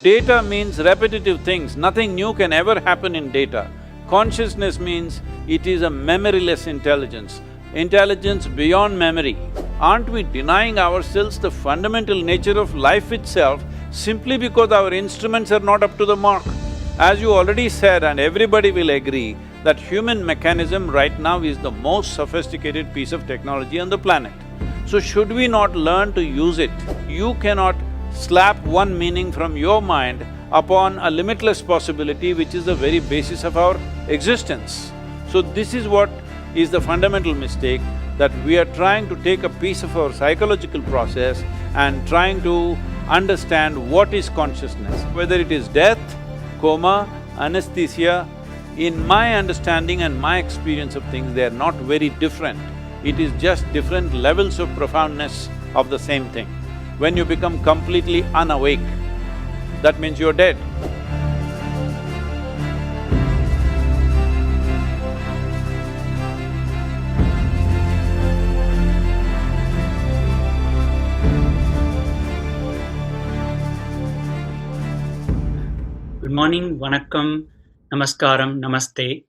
Data means repetitive things, nothing new can ever happen in data. Consciousness means it is a memoryless intelligence, intelligence beyond memory. Aren't we denying ourselves the fundamental nature of life itself simply because our instruments are not up to the mark? As you already said, and everybody will agree, that human mechanism right now is the most sophisticated piece of technology on the planet. So should we not learn to use it? You cannot slap one meaning from your mind upon a limitless possibility which is the very basis of our existence. So this is what is the fundamental mistake, that we are trying to take a piece of our psychological process and trying to understand what is consciousness. Whether it is death, coma, anesthesia, in my understanding and my experience of things, they are not very different. It is just different levels of profoundness of the same thing. When you become completely unawake, that means you're dead. Good morning, vanakkam, namaskaram, namaste.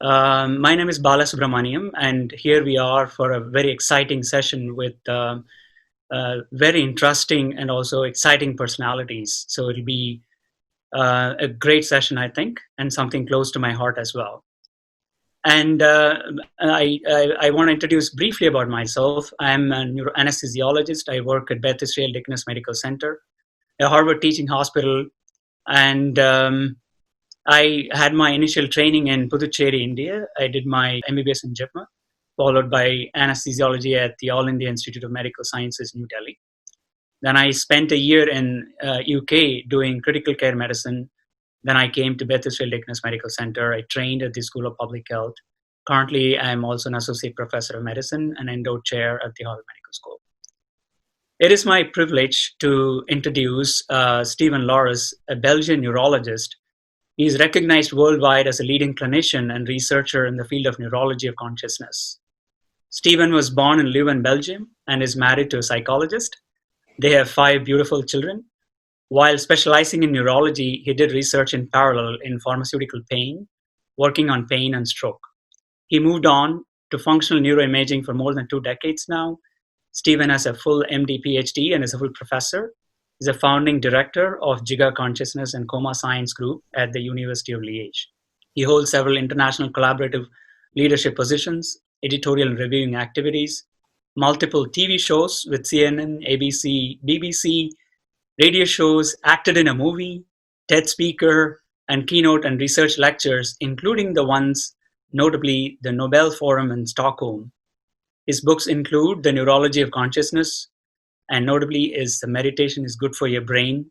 My name is Bala Subramaniam, and here we are for a very exciting session with very interesting and also exciting personalities. So it'll be a great session, I think, and something close to my heart as well. And I want to introduce briefly about myself. I'm a neuroanesthesiologist. I work at Beth Israel Deaconess Medical Center, a Harvard teaching hospital, and I had my initial training in Puducherry, India. I did my MBBS in JIPMA, followed by anesthesiology at the All India Institute of Medical Sciences, New Delhi. Then I spent a year in UK doing critical care medicine. Then I came to Beth Israel Deaconess Medical Center. I trained at the School of Public Health. Currently, I'm also an associate professor of medicine and endo chair at the Harvard Medical School. It is my privilege to introduce Steven Laureys, a Belgian neurologist. He is recognized worldwide as a leading clinician and researcher in the field of neurology of consciousness. Steven was born in Leuven, Belgium, and is married to a psychologist. They have 5 beautiful children. While specializing in neurology, he did research in parallel in pharmaceutical pain, working on pain and stroke. He moved on to functional neuroimaging for more than 2 decades now. Steven has a full MD PhD and is a full professor. He's a founding director of Jiga Consciousness and Coma Science Group at the University of Liège. He holds several international collaborative leadership positions, editorial and reviewing activities, multiple TV shows with CNN, ABC, BBC, radio shows, acted in a movie, TED speaker, and keynote and research lectures, including the ones, notably the Nobel Forum in Stockholm. His books include The Neurology of Consciousness, and notably is The Meditation is Good for Your Brain.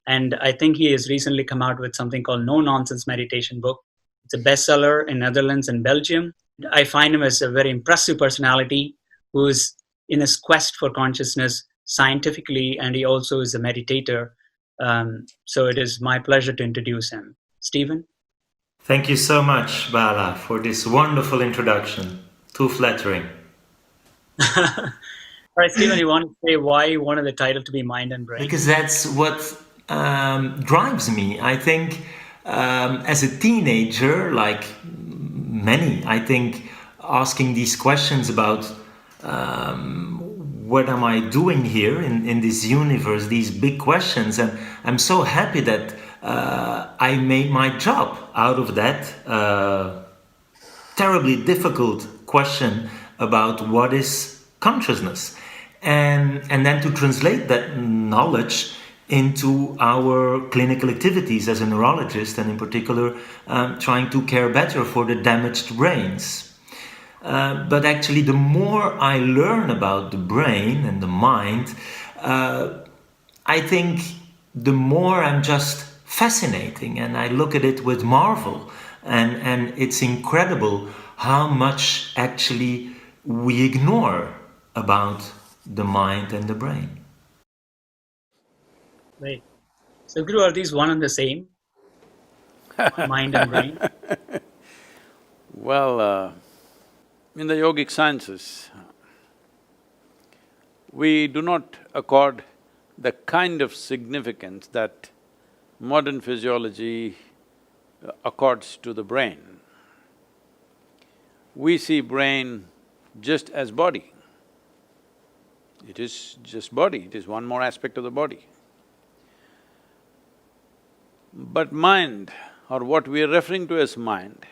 And I think he has recently come out with something called No Nonsense Meditation book. It's a bestseller in Netherlands and Belgium. I find him as a very impressive personality who is in his quest for consciousness scientifically, and he also is a meditator. So it is my pleasure to introduce him. Steven? Thank you so much, Bala, for this wonderful introduction. Too flattering. All right, Steven, you want to say why you wanted the title to be Mind and Brain? Because that's what drives me. I think as a teenager, like many, I think asking these questions about what am I doing here in this universe, these big questions. And I'm so happy that I made my job out of that terribly difficult question about what is consciousness. And then to translate that knowledge into our clinical activities as a neurologist, and in particular trying to care better for the damaged brains. But actually, the more I learn about the brain and the mind, I think the more I'm just fascinating, and I look at it with marvel. And it's incredible how much actually we ignore about the mind and the brain. Right. So, Guru, are these one and the same? Mind and brain? Well, in the yogic sciences, we do not accord the kind of significance that modern physiology accords to the brain. We see brain just as body. It is just body, it is one more aspect of the body. But mind, or what we are referring to as mind,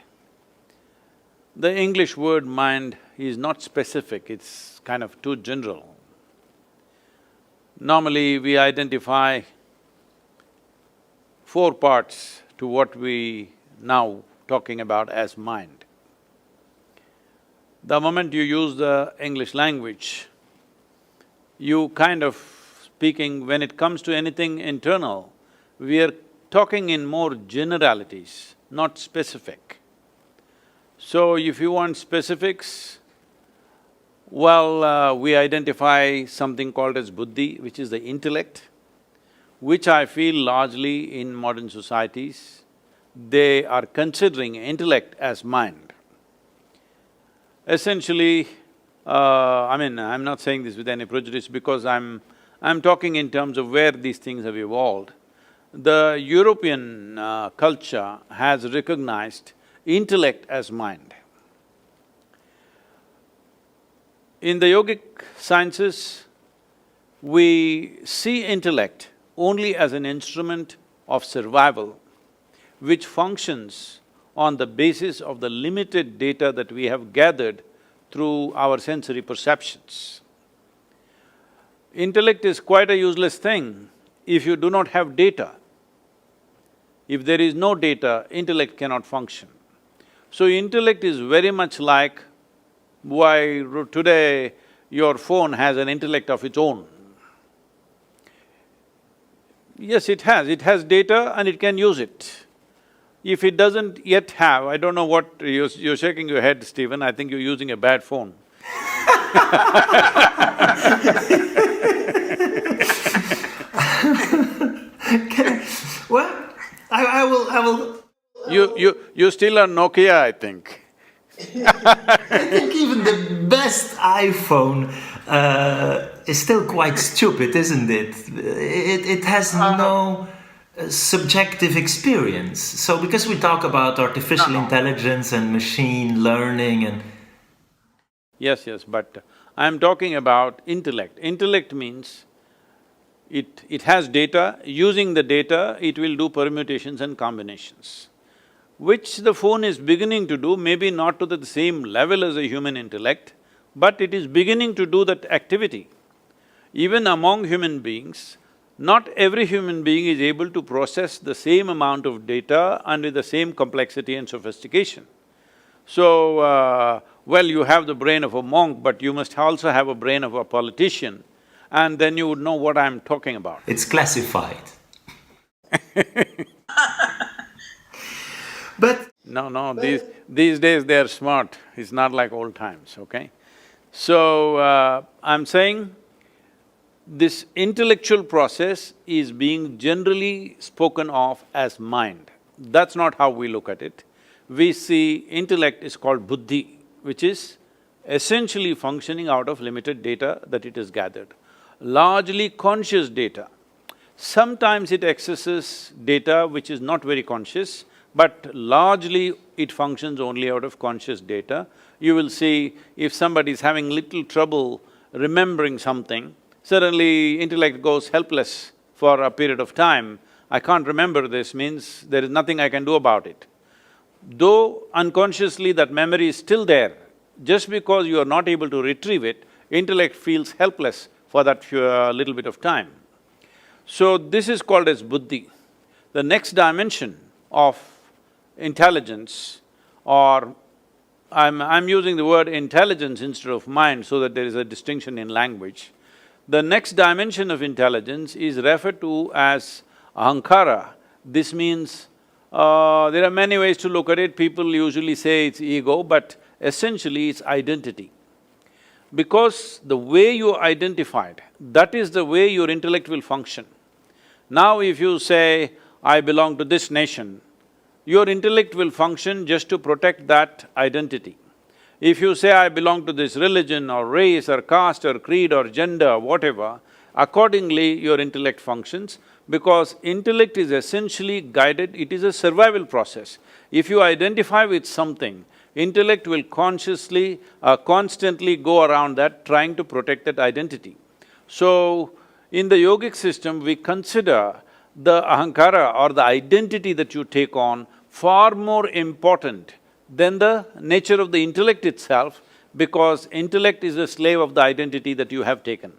the English word mind is not specific, it's kind of too general. Normally, we identify four parts to what we now talking about as mind. The moment you use the English language, you kind of speaking, when it comes to anything internal, we are talking in more generalities, not specific. So if you want specifics, well, we identify something called as buddhi, which is the intellect, which I feel largely in modern societies, they are considering intellect as mind. Essentially, I'm not saying this with any prejudice because I'm talking in terms of where these things have evolved. The European culture has recognized intellect as mind. In the yogic sciences, we see intellect only as an instrument of survival, which functions on the basis of the limited data that we have gathered through our sensory perceptions. Intellect is quite a useless thing if you do not have data. If there is no data, intellect cannot function. So intellect is very much like why today your phone has an intellect of its own. Yes, it has data and it can use it. If it doesn't yet have, I don't know what… you're shaking your head, Steven, I think you're using a bad phone. Well, I will… You still are Nokia, I think. I think even the best iPhone is still quite stupid, isn't it? It has no subjective experience. So because we talk about artificial intelligence and machine learning and… Yes, but I'm talking about intellect. Intellect means it has data, using the data, it will do permutations and combinations, which the phone is beginning to do, maybe not to the same level as a human intellect, but it is beginning to do that activity. Even among human beings, not every human being is able to process the same amount of data and with the same complexity and sophistication. So, well, you have the brain of a monk, but you must also have a brain of a politician, and then you would know what I'm talking about. It's classified. But… No, these days they are smart, it's not like old times, okay? So, I'm saying this intellectual process is being generally spoken of as mind. That's not how we look at it. We see intellect is called buddhi, which is essentially functioning out of limited data that it has gathered. Largely conscious data. Sometimes it accesses data which is not very conscious, but largely it functions only out of conscious data. You will see if somebody is having little trouble remembering something, suddenly intellect goes helpless for a period of time. I can't remember this means there is nothing I can do about it. Though unconsciously that memory is still there, just because you are not able to retrieve it, intellect feels helpless for that little bit of time. So this is called as buddhi. The next dimension of intelligence, or I'm using the word intelligence instead of mind so that there is a distinction in language. The next dimension of intelligence is referred to as ahankara. This means, there are many ways to look at it, people usually say it's ego, but essentially it's identity. Because the way you are identified, that is the way your intellect will function. Now if you say, I belong to this nation, your intellect will function just to protect that identity. If you say, I belong to this religion or race or caste or creed or gender, whatever, Accordingly, your intellect functions, because intellect is essentially guided, it is a survival process. If you identify with something, intellect will consciously, constantly go around that, trying to protect that identity. So, in the yogic system, we consider the ahankara or the identity that you take on far more important than the nature of the intellect itself, because intellect is a slave of the identity that you have taken.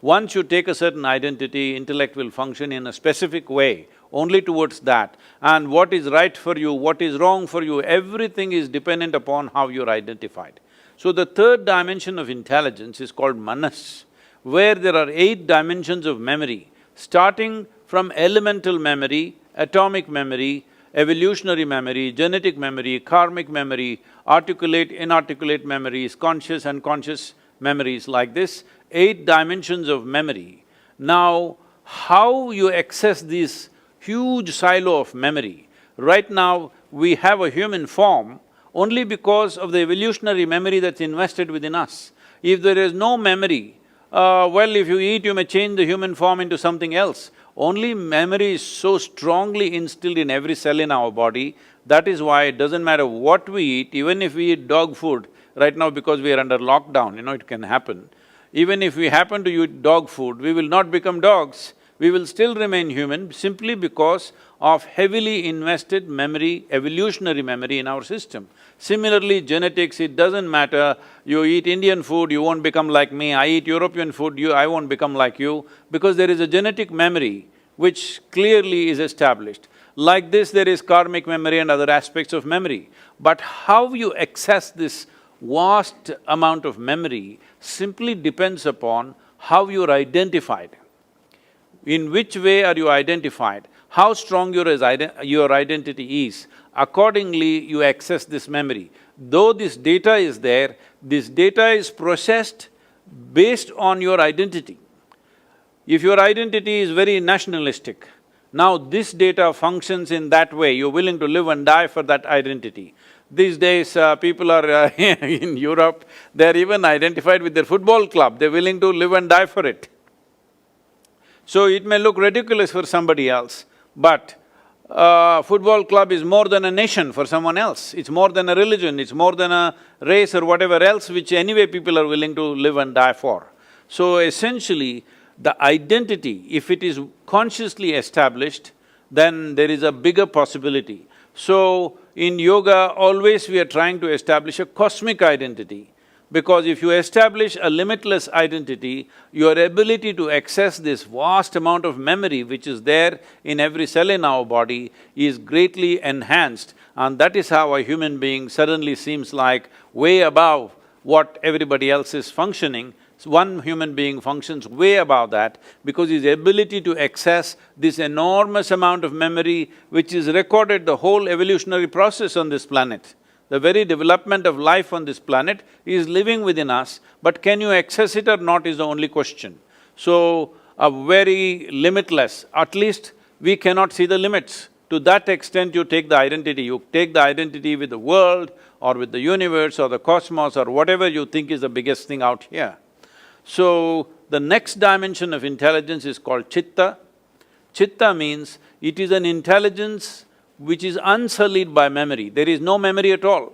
Once you take a certain identity, intellect will function in a specific way, only towards that. And what is right for you, what is wrong for you, everything is dependent upon how you're identified. So the third dimension of intelligence is called manas, where there are 8 dimensions of memory, starting from elemental memory, atomic memory, evolutionary memory, genetic memory, karmic memory, articulate, inarticulate memories, conscious, unconscious memories, like this, 8 dimensions of memory. Now, how you access this huge silo of memory? Right now, we have a human form only because of the evolutionary memory that's invested within us. If there is no memory, well, if you eat, you may change the human form into something else. Only memory is so strongly instilled in every cell in our body, that is why it doesn't matter what we eat, even if we eat dog food, right now because we are under lockdown, it can happen. Even if we happen to eat dog food, we will not become dogs, we will still remain human simply because of heavily invested memory, evolutionary memory in our system. Similarly, genetics, it doesn't matter, you eat Indian food, you won't become like me, I eat European food, I won't become like you, because there is a genetic memory which clearly is established. Like this, there is karmic memory and other aspects of memory. But how you access this vast amount of memory simply depends upon how you're identified. In which way are you identified? How strong your identity is, accordingly you access this memory. Though this data is there, this data is processed based on your identity. If your identity is very nationalistic, now this data functions in that way, you're willing to live and die for that identity. These days, people are in Europe, they're even identified with their football club, they're willing to live and die for it. So it may look ridiculous for somebody else, but football club is more than a nation for someone else, it's more than a religion, it's more than a race or whatever else which anyway people are willing to live and die for. So essentially, the identity, if it is consciously established, then there is a bigger possibility. So in yoga, always we are trying to establish a cosmic identity, because if you establish a limitless identity, your ability to access this vast amount of memory which is there in every cell in our body is greatly enhanced, and that is how a human being suddenly seems like way above what everybody else is functioning. So one human being functions way above that because his ability to access this enormous amount of memory which is recorded the whole evolutionary process on this planet. The very development of life on this planet is living within us, but can you access it or not is the only question. So, a very limitless, at least we cannot see the limits. To that extent you take the identity, you take the identity with the world or with the universe or the cosmos or whatever you think is the biggest thing out here. So, the next dimension of intelligence is called chitta. Chitta means it is an intelligence which is unsullied by memory, there is no memory at all.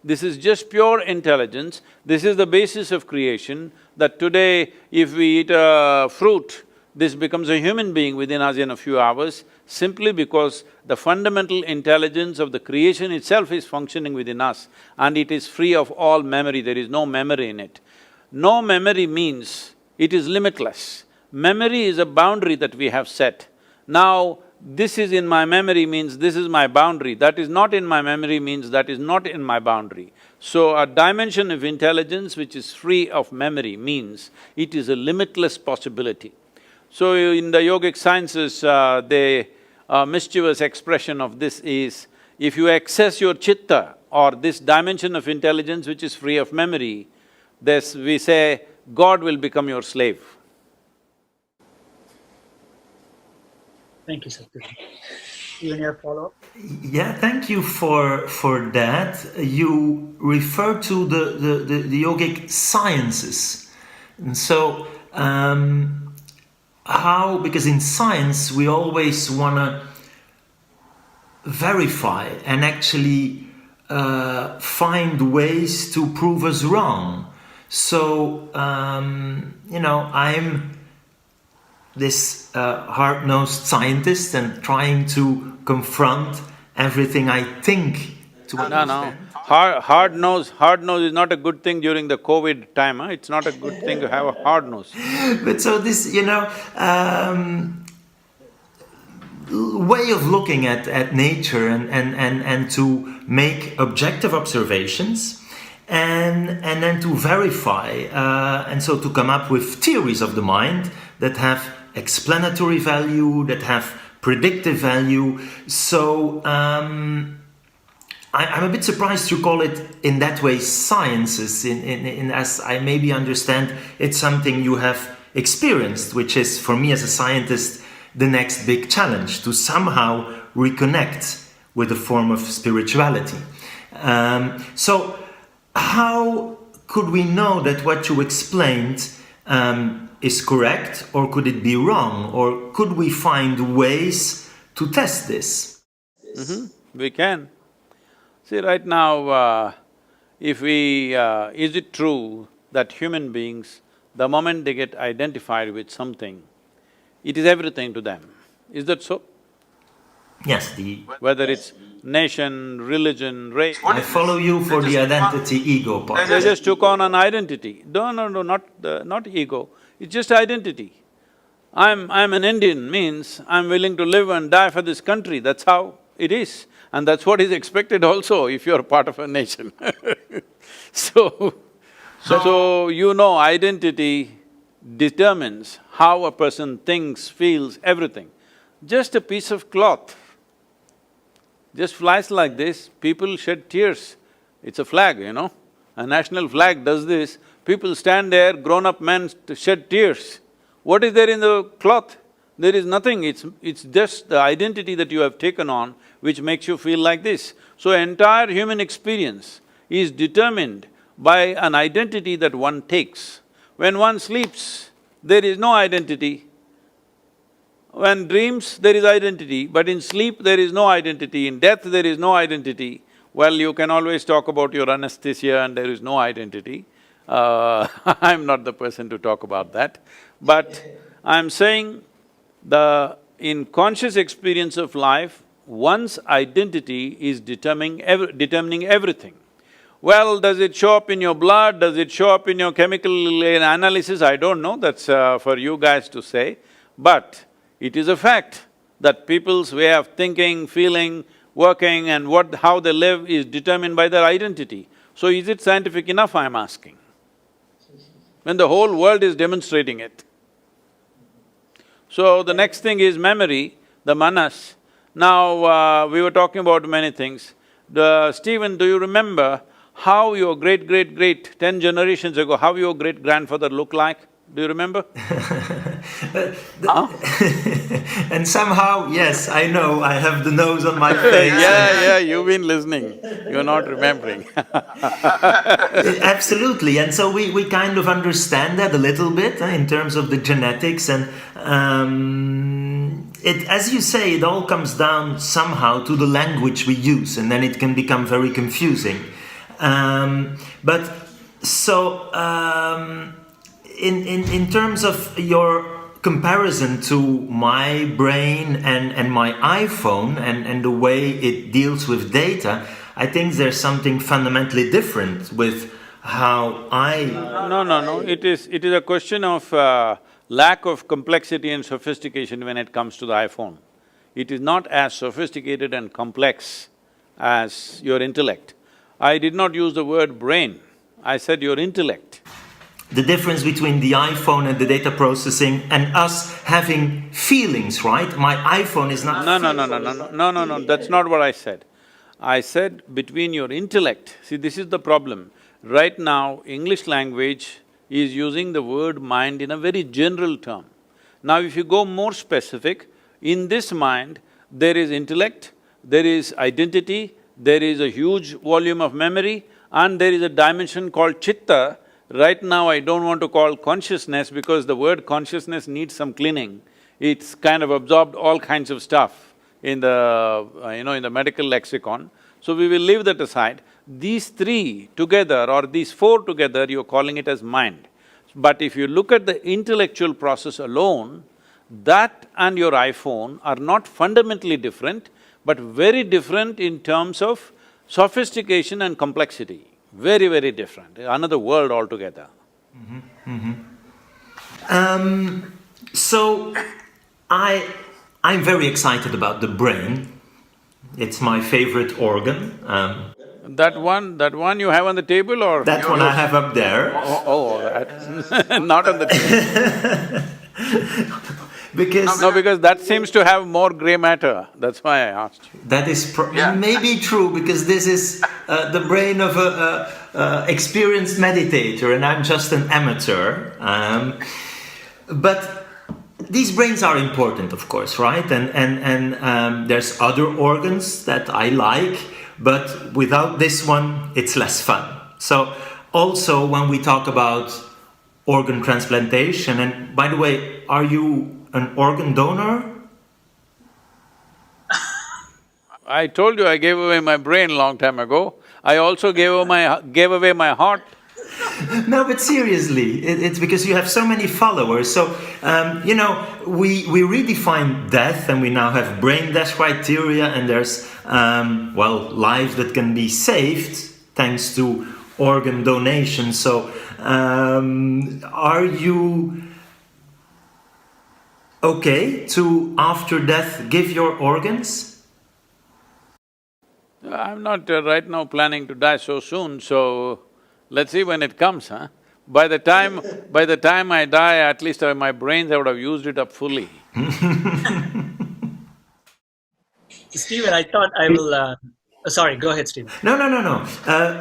This is just pure intelligence, this is the basis of creation, that today if we eat a fruit, this becomes a human being within us in a few hours, simply because the fundamental intelligence of the creation itself is functioning within us and it is free of all memory, there is no memory in it. No memory means it is limitless. Memory is a boundary that we have set. Now, this is in my memory means this is my boundary, that is not in my memory means that is not in my boundary. So a dimension of intelligence which is free of memory means it is a limitless possibility. So in the yogic sciences, the mischievous expression of this is, if you access your chitta or this dimension of intelligence which is free of memory, this we say, God will become your slave. Thank you, Sadhguru. Even your follow-up? Yeah, thank you for that. You refer to the yogic sciences. And so how, because in science we always want to verify and actually find ways to prove us wrong. So, I'm this hard-nosed scientist and trying to confront everything I think to understand. Hard nose is not a good thing during the COVID time, huh? It's not a good thing to have a hard nose. But so this, way of looking at nature and to make objective observations and then to verify and so to come up with theories of the mind that have explanatory value, that have predictive value. So I'm a bit surprised you call it in that way sciences, in as I maybe understand it's something you have experienced, which is for me as a scientist the next big challenge, to somehow reconnect with a form of spirituality. So how could we know that what you explained is correct, or could it be wrong, or could we find ways to test this? We can. See, right now, is it true that human beings, the moment they get identified with something, it is everything to them? Is that so? Yes, Whether it's nation, religion, race… I follow you for the identity ego part. They just took on an identity. No, not ego, it's just identity. I'm an Indian means I'm willing to live and die for this country, that's how it is. And that's what is expected also if you're part of a nation. So identity determines how a person thinks, feels, everything. Just a piece of cloth just flies like this, people shed tears. It's a flag, a national flag does this, people stand there, grown-up men shed tears. What is there in the cloth? There is nothing, it's just the identity that you have taken on which makes you feel like this. So entire human experience is determined by an identity that one takes. When one sleeps, there is no identity. When dreams, there is identity, but in sleep there is no identity, in death there is no identity. Well, you can always talk about your anesthesia and there is no identity. I'm not the person to talk about that. But I'm saying in conscious experience of life, one's identity is determining everything. Well, does it show up in your blood, does it show up in your chemical analysis? I don't know, that's for you guys to say. But it is a fact that people's way of thinking, feeling, working and how they live is determined by their identity. So is it scientific enough, I'm asking? When the whole world is demonstrating it. So the next thing is memory, the manas. Now, we were talking about many things. Steven, do you remember how your great-great-great, 10 generations ago, how your great-grandfather looked like? Do you remember? And somehow, yes, I know, I have the nose on my face. Yeah, you've been listening, you're not remembering. Absolutely, and so we kind of understand that a little bit in terms of the genetics, and as you say, it all comes down somehow to the language we use, and then it can become very confusing. In terms of your comparison to my brain and my iPhone and the way it deals with data, I think there's something fundamentally different with how I… No, it is a question of lack of complexity and sophistication when it comes to the iPhone. It is not as sophisticated and complex as your intellect. I did not use the word brain, I said your intellect. The difference between the iPhone and the data processing and us having feelings, right? My iPhone is not… No, that's not what I said. I said between your intellect, see this is the problem. Right now, English language is using the word mind in a very general term. Now if you go more specific, in this mind, there is intellect, there is identity, there is a huge volume of memory, and there is a dimension called chitta, Right now, I don't want to call consciousness because the word consciousness needs some cleaning. It's kind of absorbed all kinds of stuff in the, in the medical lexicon. So we will leave that aside. These three together or these four together, you're calling it as mind. But if you look at the intellectual process alone, that and your iPhone are not fundamentally different, but very different in terms of sophistication and complexity. Very, very different, another world altogether. So, I'm very excited about the brain. It's my favorite organ. That one you have on the table or? That one I have up there. That not on the table. Because… No, because that seems to have more grey matter, that's why I asked you. That is maybe true, because this is the brain of a experienced meditator and I'm just an amateur. But these brains are important, of course, right? And there's other organs that I like, but without this one, it's less fun. So also when we talk about organ transplantation, and by the way, are you an organ donor? I told you I gave away my brain long time ago. I also gave away my heart. No, but seriously, it's because you have so many followers. So, we redefine death and we now have brain death criteria, and there's, lives that can be saved thanks to organ donation. So, are you okay to, after death, give your organs? I'm not right now planning to die so soon, so let's see when it comes, huh? By the time I die, at least my brains, I would have used it up fully. Steven, I thought I will… sorry, go ahead, Steven. No.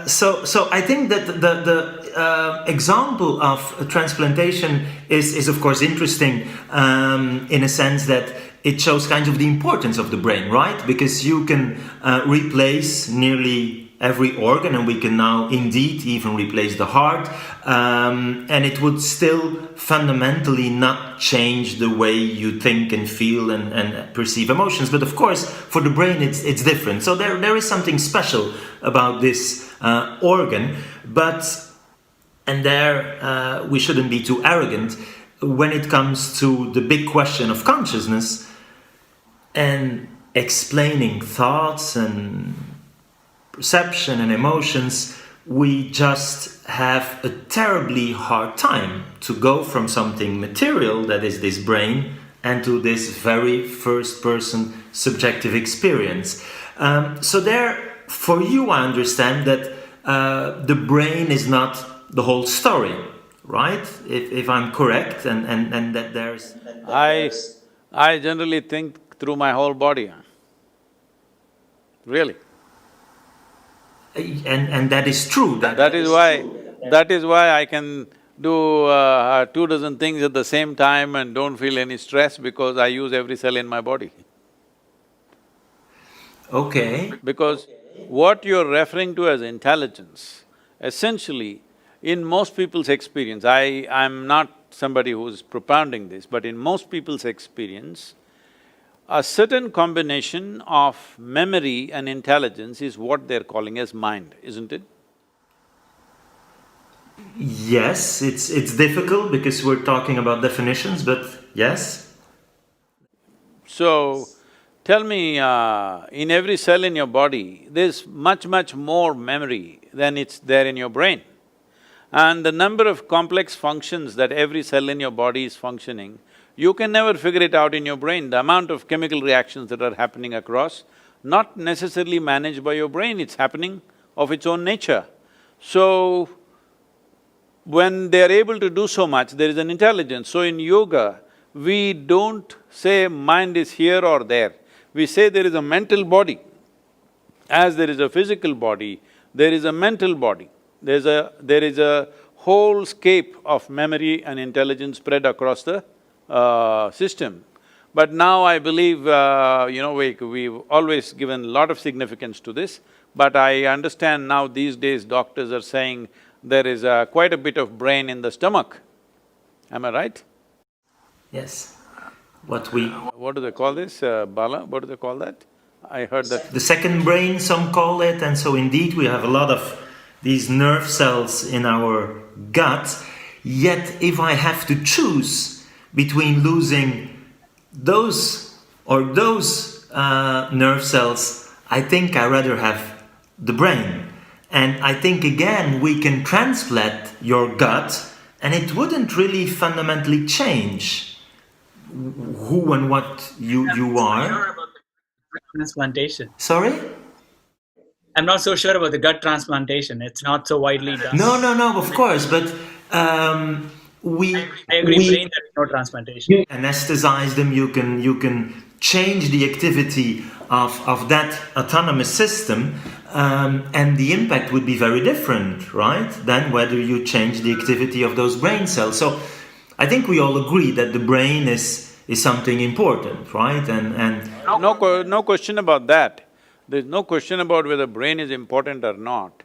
So I think that the example of transplantation is of course interesting in a sense that it shows kind of the importance of the brain, right? Because you can replace nearly every organ, and we can now indeed even replace the heart, and it would still fundamentally not change the way you think and feel and perceive emotions. But of course, for the brain, it's different. So there is something special about this organ, and there we shouldn't be too arrogant when it comes to the big question of consciousness and explaining thoughts and perception and emotions. We just have a terribly hard time to go from something material, that is this brain, and to this very first-person subjective experience. So there, for you, I understand that the brain is not the whole story, right? If I'm correct, and that there's… I generally think through my whole body, really. And that is true. That is why I can do 2 dozen things at the same time and don't feel any stress, because I use every cell in my body. Okay. Because what you're referring to as intelligence, essentially, in most people's experience, I'm not somebody who's propounding this, but in most people's experience, a certain combination of memory and intelligence is what they're calling as mind, isn't it? Yes, it's difficult because we're talking about definitions, but yes. So, tell me, in every cell in your body, there's much more memory than it's there in your brain. And the number of complex functions that every cell in your body is functioning, you can never figure it out in your brain. The amount of chemical reactions that are happening across, not necessarily managed by your brain, it's happening of its own nature. So, when they're able to do so much, there is an intelligence. So in yoga, we don't say mind is here or there. We say there is a mental body. As there is a physical body, there is a mental body. There is a whole scape of memory and intelligence spread across the system. But now I believe, we've always given a lot of significance to this, but I understand now these days doctors are saying there is quite a bit of brain in the stomach. Am I right? Yes. What do they call this, Bala? What do they call that? I heard that… The second brain, some call it, and so indeed we have a lot of these nerve cells in our gut. Yet if I have to choose between losing those or those nerve cells, I think I rather have the brain. And I think again we can transplant your gut and it wouldn't really fundamentally change who and what you are. Transplantation. Sorry? I'm not so sure about the gut transplantation. It's not so widely done. No, of course, but I agree. Brain, there is no transplantation. You anesthetize them. You can change the activity of that autonomous system, and the impact would be very different, right? Than whether you change the activity of those brain cells. So, I think we all agree that the brain is something important, right? And no question about that. There's no question about whether brain is important or not.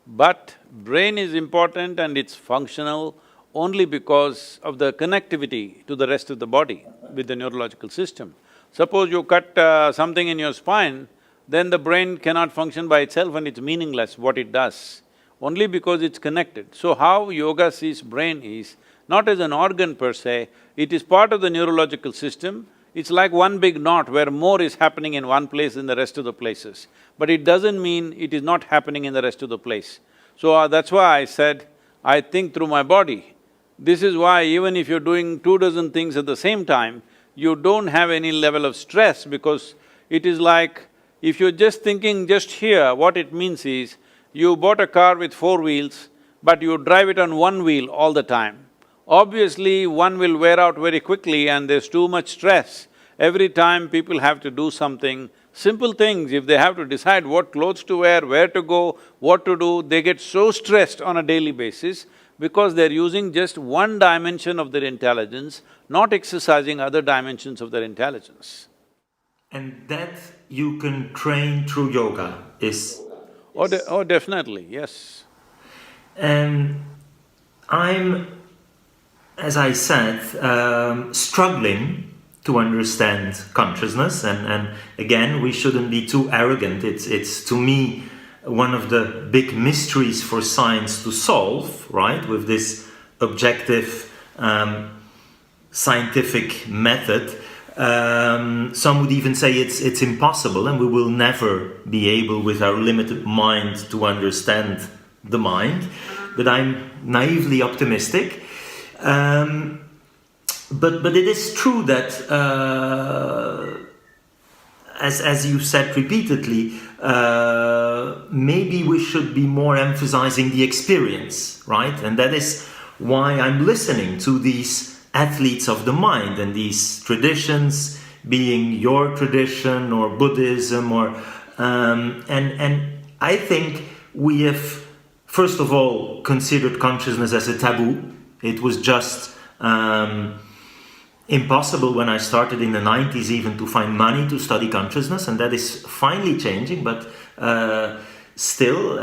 But brain is important and it's functional only because of the connectivity to the rest of the body with the neurological system. Suppose you cut something in your spine, then the brain cannot function by itself and it's meaningless what it does, only because it's connected. So how yoga sees brain is not as an organ per se, it is part of the neurological system. It's like one big knot where more is happening in one place than the rest of the places. But it doesn't mean it is not happening in the rest of the place. So that's why I said, I think through my body. This is why even if you're doing 24 things at the same time, you don't have any level of stress because it is like, if you're just thinking just here, what it means is, you bought a car with 4 wheels, but you drive it on 1 wheel all the time. Obviously, one will wear out very quickly and there's too much stress. Every time people have to do something, simple things, if they have to decide what clothes to wear, where to go, what to do, they get so stressed on a daily basis because they're using just one dimension of their intelligence, not exercising other dimensions of their intelligence. And that you can train through yoga is… Oh, definitely, yes. And I'm, as I said, struggling to understand consciousness, and again, we shouldn't be too arrogant. It's to me one of the big mysteries for science to solve, right? With this objective scientific method. Some would even say it's impossible, and we will never be able, with our limited mind, to understand the mind. But I'm naively optimistic. But it is true that, as you said repeatedly, maybe we should be more emphasizing the experience, right? And that is why I'm listening to these athletes of the mind and these traditions, being your tradition or Buddhism or… and I think we have, first of all, considered consciousness as a taboo. It was just impossible when I started in the 90s even to find money to study consciousness, and that is finally changing, but still.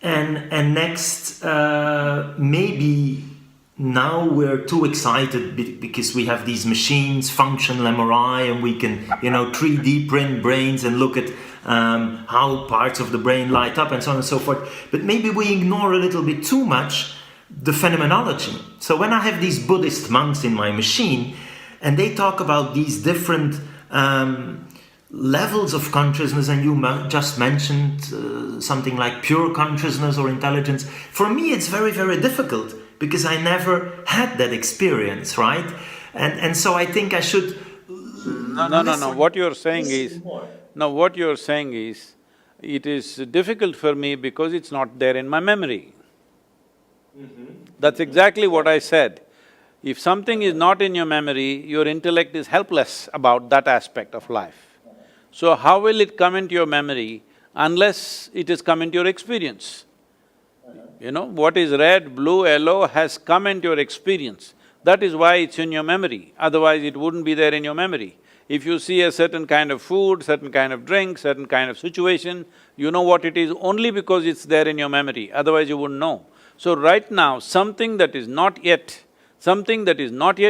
And next, maybe now we're too excited because we have these machines, functional MRI, and we can, 3D print brains and look at how parts of the brain light up and so on and so forth. But maybe we ignore a little bit too much the phenomenology. So when I have these Buddhist monks in my machine and they talk about these different levels of consciousness, and you just mentioned something like pure consciousness or intelligence, for me it's very, very difficult because I never had that experience, right? And so I think I should… No, what you're saying is… No, what you're saying is, it is difficult for me because it's not there in my memory. That's exactly what I said. If something is not in your memory, your intellect is helpless about that aspect of life. So how will it come into your memory unless it has come into your experience? What is red, blue, yellow has come into your experience. That is why it's in your memory, otherwise it wouldn't be there in your memory. If you see a certain kind of food, certain kind of drink, certain kind of situation, you know what it is only because it's there in your memory, otherwise you wouldn't know. So right now, something that is not yet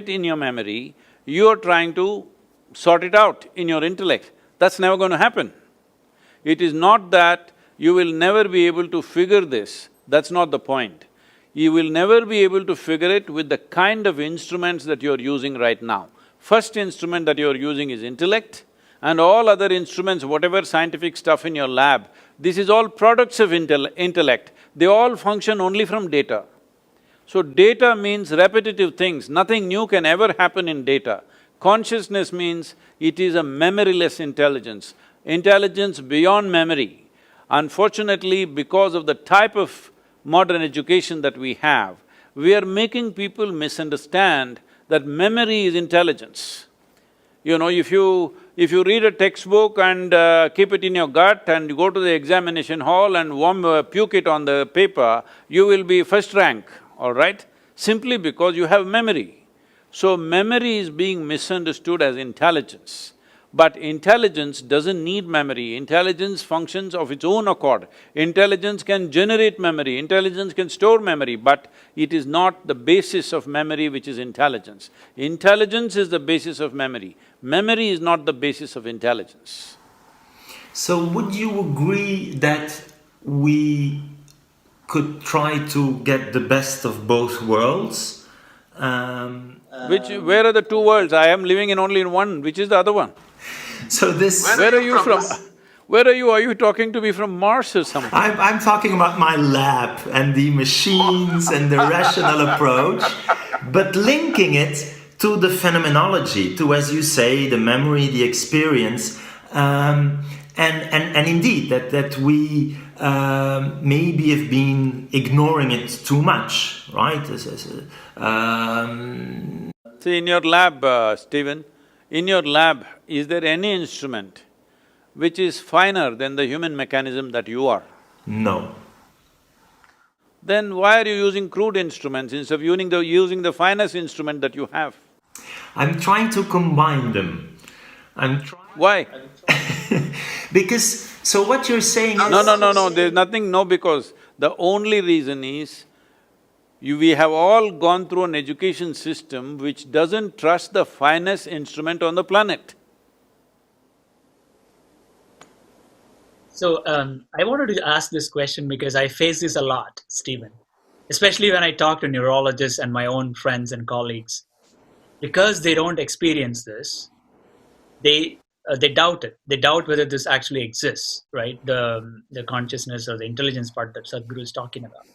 in your memory, you are trying to sort it out in your intellect. That's never going to happen. It is not that you will never be able to figure this, that's not the point. You will never be able to figure it with the kind of instruments that you're using right now. First instrument that you're using is intellect, and all other instruments, whatever scientific stuff in your lab, this is all products of intellect. They all function only from data. So data means repetitive things, nothing new can ever happen in data. Consciousness means it is a memoryless intelligence, intelligence beyond memory. Unfortunately, because of the type of modern education that we have, we are making people misunderstand that memory is intelligence. You know, if you read a textbook and keep it in your gut and you go to the examination hall and puke it on the paper, you will be first rank, all right? Simply because you have memory. So memory is being misunderstood as intelligence. But intelligence doesn't need memory, intelligence functions of its own accord. Intelligence can generate memory, intelligence can store memory, but it is not the basis of memory which is intelligence. Intelligence is the basis of memory. Memory is not the basis of intelligence. So would you agree that we could try to get the best of both worlds? Where are the two worlds? I am living in only in one, which is the other one? So this… Where are you from? Where are you? Are you talking to me from Mars or something? I'm talking about my lab and the machines and the rational approach, but linking it to the phenomenology, to, as you say, the memory, the experience, and indeed that we maybe have been ignoring it too much, right? See, in your lab, Steven, in your lab, is there any instrument which is finer than the human mechanism that you are? No. Then why are you using crude instruments instead of using the finest instrument that you have? I'm trying to combine them. Why? Because… so what you're saying is… No, there's nothing, no, because the only reason is we have all gone through an education system which doesn't trust the finest instrument on the planet. So, I wanted to ask this question because I face this a lot, Steven, especially when I talk to neurologists and my own friends and colleagues. Because they don't experience this, they doubt it. They doubt whether this actually exists, right? The consciousness or the intelligence part that Sadhguru is talking about.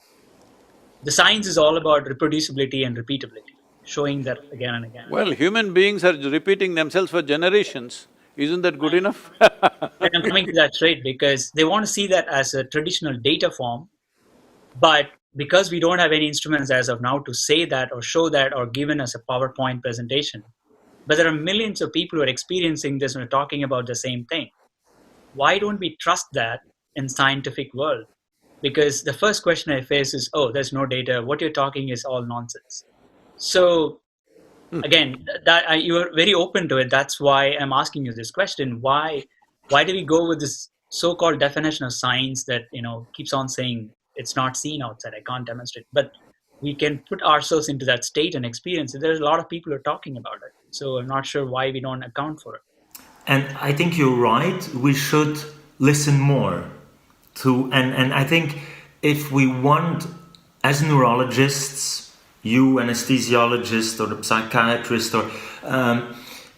The science is all about reproducibility and repeatability, showing that again and again. Well, human beings are repeating themselves for generations. Isn't that good enough? And I'm coming to that straight because they want to see that as a traditional data form, but because we don't have any instruments as of now to say that or show that or given us a PowerPoint presentation, but there are millions of people who are experiencing this and are talking about the same thing. Why don't we trust that in scientific world? Because the first question I face is, oh, there's no data, what you're talking is all nonsense. So again, you are very open to it, that's why I'm asking you this question. Why do we go with this so-called definition of science that, keeps on saying it's not seen outside, I can't demonstrate, but we can put ourselves into that state and experience it. There's a lot of people who are talking about it, so I'm not sure why we don't account for it. And I think you're right, we should listen more to… and I think if we want, as neurologists, you anesthesiologist or the psychiatrist, or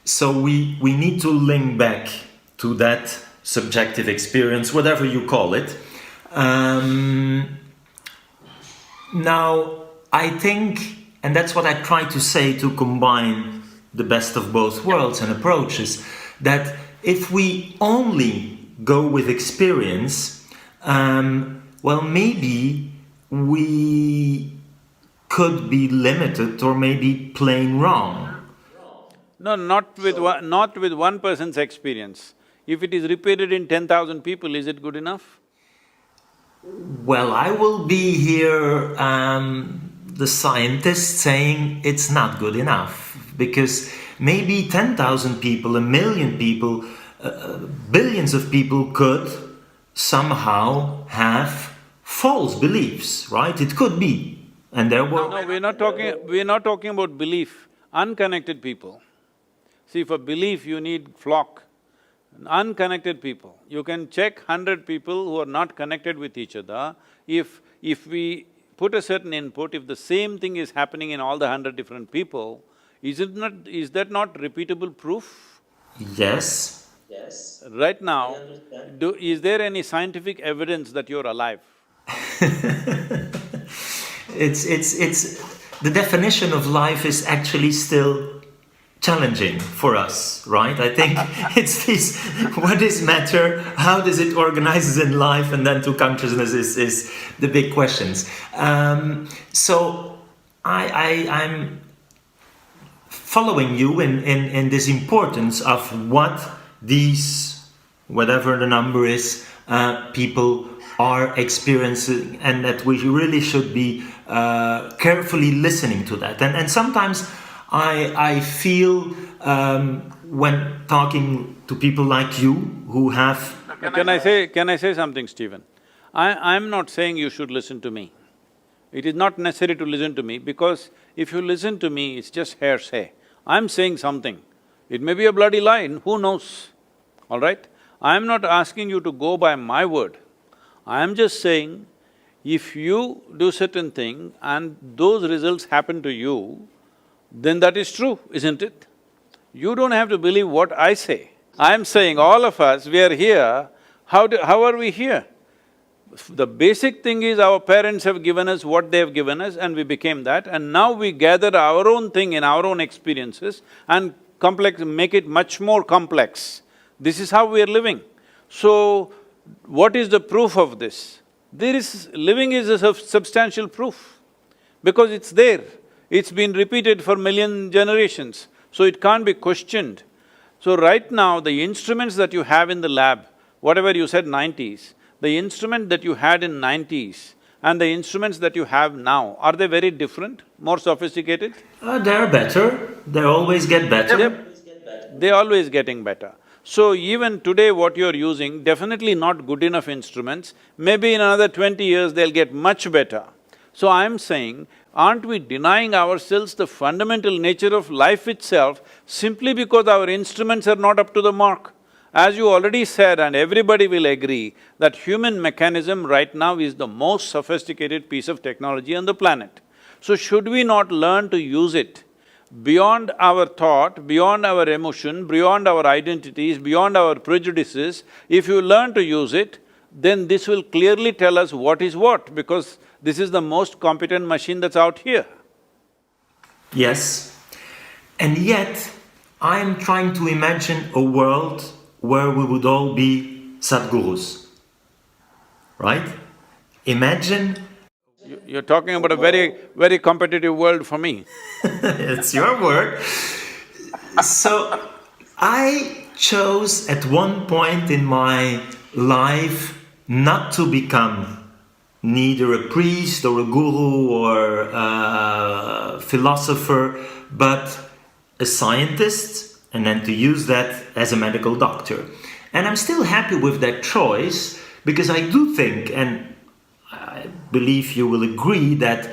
so we need to link back to that subjective experience, whatever you call it. Now, I think, and that's what I try to say to combine the best of both worlds and approaches, that if we only go with experience, well, maybe we could be limited or maybe plain wrong. No, not with one person's experience. If it is repeated in 10,000 people, is it good enough? Well, I will be here, the scientist, saying it's not good enough, because maybe 10,000 people, 1 million people, billions of people could somehow have false beliefs, right? It could be. And there were… No, we're not talking about belief, unconnected people. See, for belief you need flock. Unconnected people, you can check 100 people who are not connected with each other. If we put a certain input, if the same thing is happening in all the 100 different people, is that not repeatable proof? Yes. Right now, is there any scientific evidence that you're alive? It's… the definition of life is actually still challenging for us, right? I think it's this, what is matter, how does it organize in life, and then to consciousness is the big questions. So I'm following you in this importance of what these, whatever the number is, people are experiencing, and that we really should be carefully listening to that. And sometimes I feel when talking to people like you who have… Can I say something, Steven? I'm not saying you should listen to me. It is not necessary to listen to me, because if you listen to me, it's just hearsay. I'm saying something. It may be a bloody lie, who knows, all right? I'm not asking you to go by my word. I am just saying, if you do certain thing and those results happen to you, then that is true, isn't it? You don't have to believe what I say. I'm saying all of us, we are here, how are we here? The basic thing is our parents have given us what they have given us and we became that, and now we gather our own thing in our own experiences and make it much more complex. This is how we are living. So, what is the proof of this? Living is a substantial proof, because it's there. It's been repeated for million generations, so it can't be questioned. So right now, the instruments that you have in the lab, whatever you said 90s, the instrument that you had in 90s and the instruments that you have now, are they very different, more sophisticated? They're better, they always get better. They're always getting better. So even today what you're using, definitely not good enough instruments, maybe in another 20 years they'll get much better. So I'm saying, aren't we denying ourselves the fundamental nature of life itself simply because our instruments are not up to the mark? As you already said, and everybody will agree, that human mechanism right now is the most sophisticated piece of technology on the planet. So should we not learn to use it beyond our thought, beyond our emotion, beyond our identities, beyond our prejudices? If you learn to use it, then this will clearly tell us what is what, because this is the most competent machine that's out here. Yes, and yet I'm trying to imagine a world where we would all be Sadhgurus, right? Imagine… You're talking about a very competitive world for me. It's your word. So, I chose at one point in my life not to become neither a priest or a guru or a philosopher, but a scientist, and then to use that as a medical doctor. And I'm still happy with that choice, because I do think, and I believe you will agree, that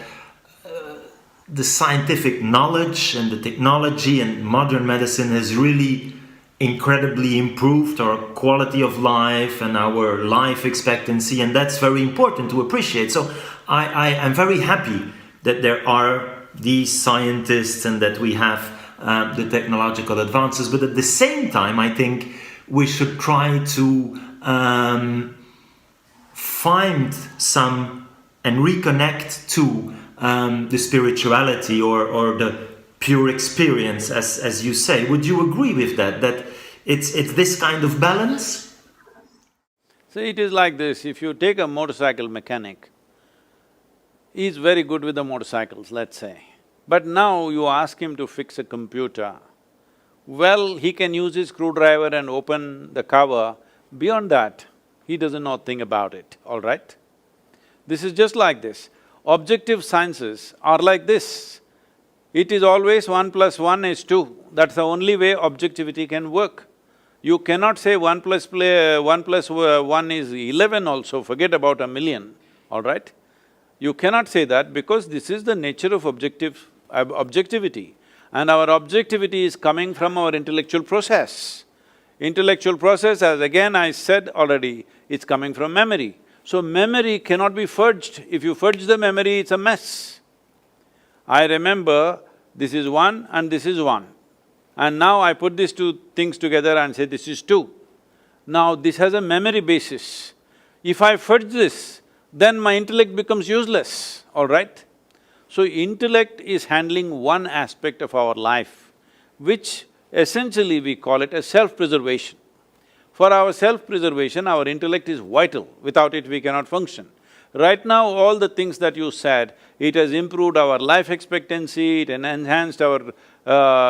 the scientific knowledge and the technology and modern medicine has really incredibly improved our quality of life and our life expectancy, and that's very important to appreciate. So I am very happy that there are these scientists and that we have the technological advances, but at the same time I think we should try to find some and reconnect to the spirituality or the pure experience, as you say. Would you agree with that, that it's this kind of balance? See, it is like this, if you take a motorcycle mechanic, he's very good with the motorcycles, let's say. But now you ask him to fix a computer, well, he can use his screwdriver and open the cover. Beyond that, he doesn't know a thing about it, all right? This is just like this. Objective sciences are like this. It is always 1 + 1 is 2. That's the only way objectivity can work. You cannot say 1 + 1 is 11 also, forget about a million. all right? You cannot say that because this is the nature of objectivity. And our objectivity is coming from our intellectual process. Intellectual process, as again I said already, it's coming from memory. So memory cannot be fudged. If you fudge the memory, it's a mess. I remember this is one and this is one. And now I put these two things together and say this is two. Now this has a memory basis. If I fudge this, then my intellect becomes useless, all right? So intellect is handling one aspect of our life, which essentially we call it as self-preservation. For our self-preservation, our intellect is vital. Without it, we cannot function. Right now, all the things that you said, it has improved our life expectancy, it enhanced our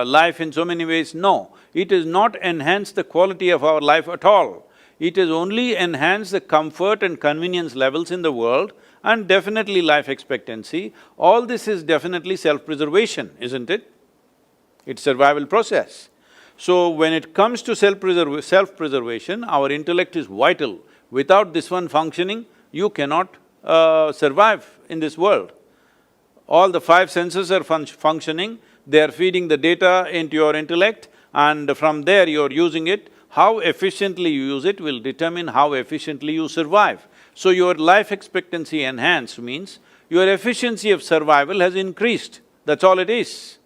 life in so many ways. No, it has not enhanced the quality of our life at all. It has only enhanced the comfort and convenience levels in the world and definitely life expectancy. All this is definitely self-preservation, isn't it? It's survival process. So when it comes to self-preservation, our intellect is vital. Without this one functioning, you cannot survive in this world. All the five senses are functioning, they are feeding the data into your intellect and from there you're using it. How efficiently you use it will determine how efficiently you survive. So your life expectancy enhanced means your efficiency of survival has increased, that's all it is.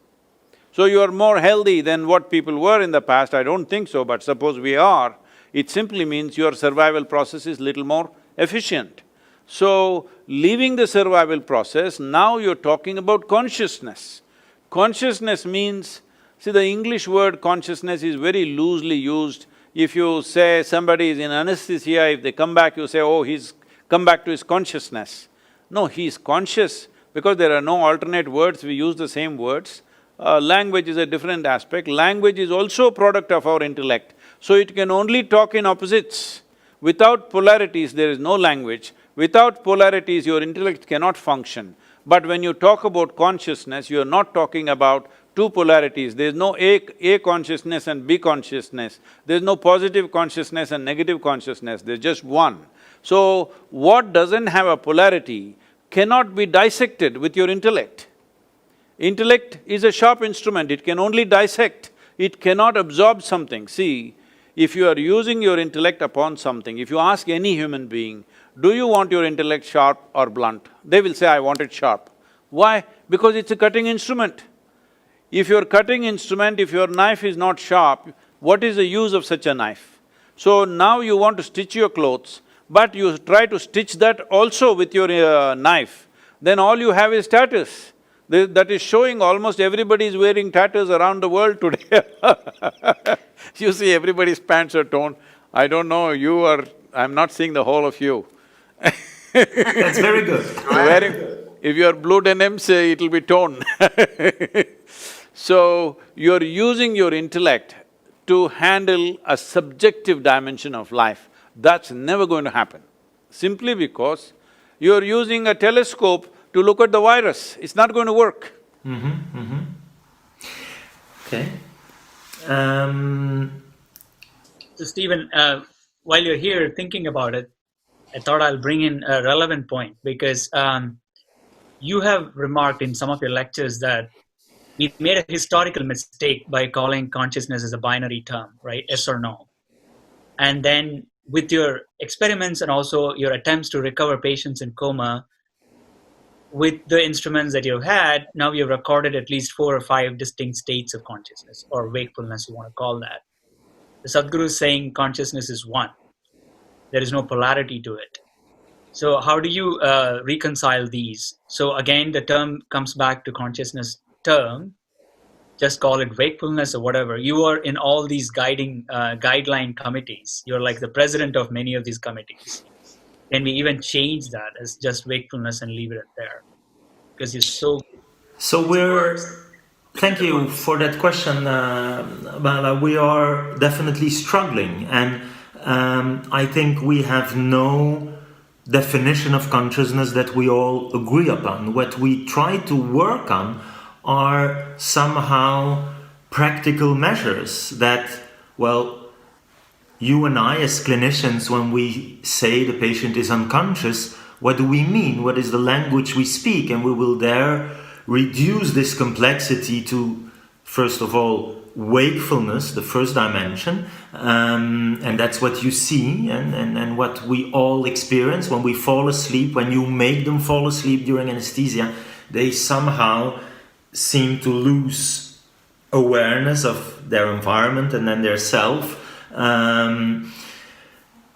So you are more healthy than what people were in the past, I don't think so, but suppose we are, it simply means your survival process is little more efficient. So, leaving the survival process, now you're talking about consciousness. Consciousness means, see the English word consciousness is very loosely used. If you say somebody is in anesthesia, if they come back, you say, oh, he's come back to his consciousness. No, he's conscious because there are no alternate words, we use the same words. Language is a different aspect. Language is also a product of our intellect. So it can only talk in opposites. Without polarities, there is no language. Without polarities, your intellect cannot function. But when you talk about consciousness, you are not talking about two polarities. There is no A consciousness and B consciousness. There is no positive consciousness and negative consciousness, there's just one. So, what doesn't have a polarity cannot be dissected with your intellect. Intellect is a sharp instrument, it can only dissect, it cannot absorb something. See, if you are using your intellect upon something, if you ask any human being, do you want your intellect sharp or blunt? They will say, I want it sharp. Why? Because it's a cutting instrument. If your cutting instrument, if your knife is not sharp, what is the use of such a knife? So now you want to stitch your clothes, but you try to stitch that also with your knife, then all you have is tatters. That is showing almost everybody is wearing tatters around the world today. You see everybody's pants are torn. I don't know, you are… I'm not seeing the whole of you. That's very good. If you are blue denims, it'll be torn. So, you're using your intellect to handle a subjective dimension of life. That's never going to happen. Simply because you're using a telescope to look at the virus, it's not going to work. Okay. So Steven, while you're here thinking about it, I thought I'll bring in a relevant point because you have remarked in some of your lectures that we made a historical mistake by calling consciousness as a binary term, right? Yes or no. And then with your experiments and also your attempts to recover patients in coma, with the instruments that you've had, now you've recorded at least 4 or 5 distinct states of consciousness, or wakefulness, you want to call that. The Sadhguru is saying consciousness is one. There is no polarity to it. So how do you reconcile these? So again, the term comes back to consciousness term, just call it wakefulness or whatever. You are in all these guideline committees. You're like the president of many of these committees. Can we even change that as just wakefulness and leave it there? Because you're so… Thank you for that question, Bala. We are definitely struggling, and I think we have no definition of consciousness that we all agree upon. What we try to work on are somehow practical measures that, well, you and I as clinicians, when we say the patient is unconscious, what do we mean, what is the language we speak, and we will there reduce this complexity to, first of all, wakefulness, the first dimension, and that's what you see and what we all experience when we fall asleep. When you make them fall asleep during anesthesia, they somehow seem to lose awareness of their environment and then their self.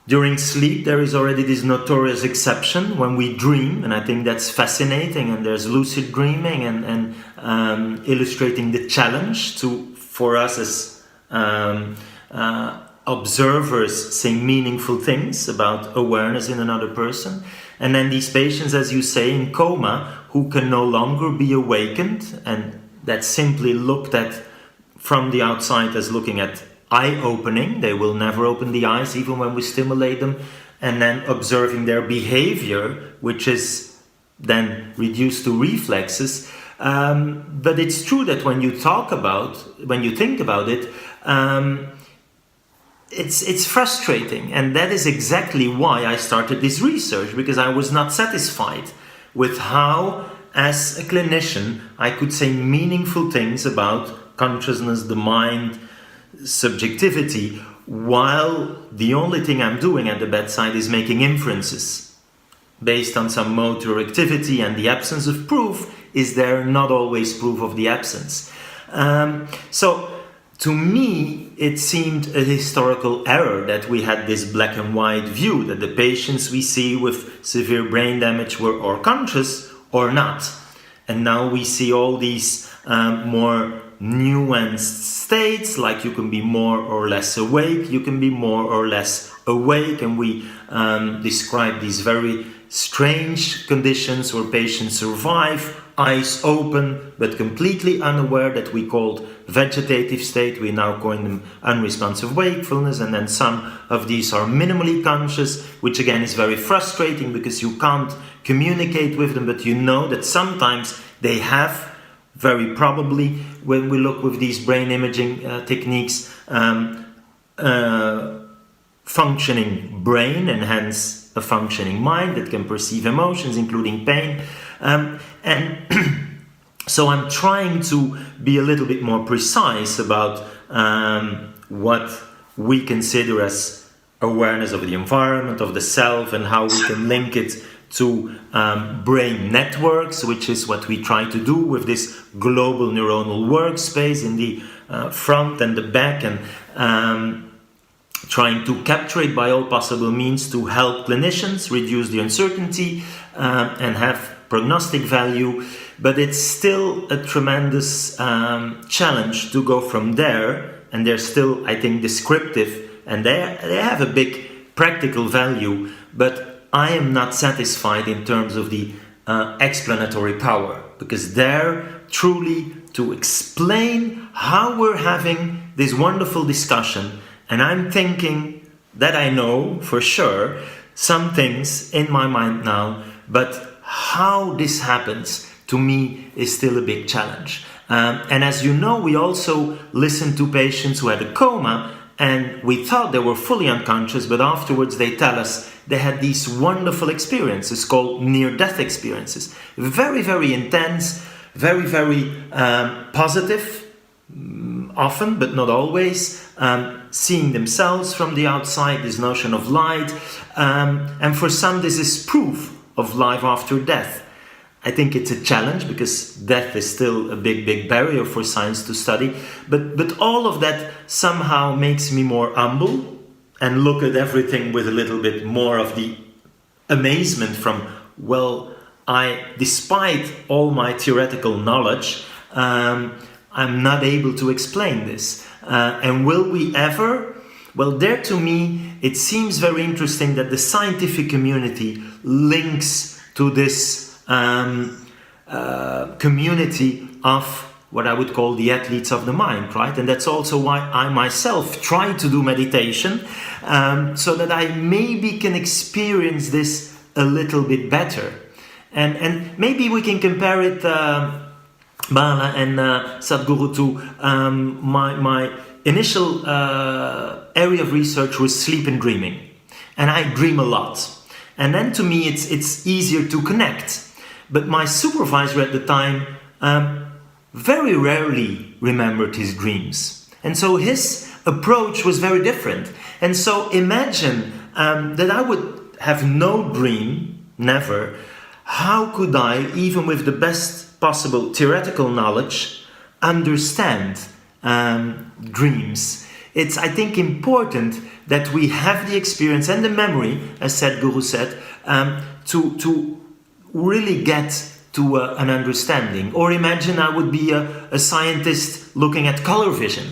During sleep, there is already this notorious exception when we dream, and I think that's fascinating. And there's lucid dreaming and illustrating the challenge for us as observers, saying meaningful things about awareness in another person. And then these patients, as you say, in coma, who can no longer be awakened, and that's simply looked at from the outside as looking at eye-opening. They will never open the eyes even when we stimulate them, and then observing their behavior, which is then reduced to reflexes. But it's true that when you think about it, it's frustrating, and that is exactly why I started this research, because I was not satisfied with how, as a clinician, I could say meaningful things about consciousness, the mind, subjectivity, while the only thing I'm doing at the bedside is making inferences based on some motor activity, and the absence of proof is there, not always proof of the absence. So to me, it seemed a historical error that we had this black and white view, that the patients we see with severe brain damage were or conscious or not. And now we see all these more nuanced states, like you can be more or less awake, you can be more or less awake, and we describe these very strange conditions where patients survive, eyes open but completely unaware, that we called vegetative state. We now call them unresponsive wakefulness, and then some of these are minimally conscious, which again is very frustrating because you can't communicate with them, but you know that sometimes they have, very probably, when we look with these brain imaging techniques, functioning brain, and hence a functioning mind that can perceive emotions, including pain. And so I'm trying to be a little bit more precise about what we consider as awareness of the environment, of the self, and how we can link it to brain networks, which is what we try to do with this global neuronal workspace in the front and the back, and trying to capture it by all possible means to help clinicians reduce the uncertainty and have prognostic value. But it's still a tremendous challenge to go from there, and they're still, I think, descriptive, and they have a big practical value, but I am not satisfied in terms of the explanatory power, because they're truly to explain how we're having this wonderful discussion. And I'm thinking that I know for sure some things in my mind now, but how this happens to me is still a big challenge. And as you know, we also listened to patients who had a coma, and we thought they were fully unconscious, but afterwards they tell us they had these wonderful experiences called near-death experiences. Very, very intense, very, very positive, often, but not always, seeing themselves from the outside, this notion of light, and for some this is proof of life after death. I think it's a challenge because death is still a big, big barrier for science to study, but all of that somehow makes me more humble and look at everything with a little bit more of the amazement from, well, despite all my theoretical knowledge, I'm not able to explain this. And will we ever? Well, there to me, it seems very interesting that the scientific community links to this community of what I would call the athletes of the mind, right? And that's also why I myself try to do meditation, so that I maybe can experience this a little bit better. And maybe we can compare it, Bala and Sadhguru, to my initial area of research was sleep and dreaming. And I dream a lot. And then to me it's easier to connect. But my supervisor at the time very rarely remembered his dreams. And so his approach was very different. And so imagine that I would have no dream, never. How could I, even with the best possible theoretical knowledge, understand dreams? It's, I think, important that we have the experience and the memory, as Sadhguru said, to really get to an understanding. Or imagine I would be a scientist looking at color vision,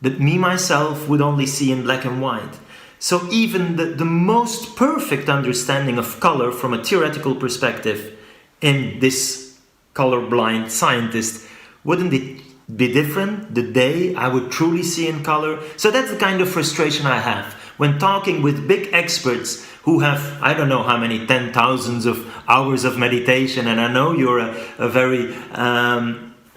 that me myself would only see in black and white. So even the most perfect understanding of color from a theoretical perspective in this colorblind scientist, wouldn't it be different the day I would truly see in color? So that's the kind of frustration I have when talking with big experts who have, I don't know how many 10,000s of hours of meditation, and I know you're a very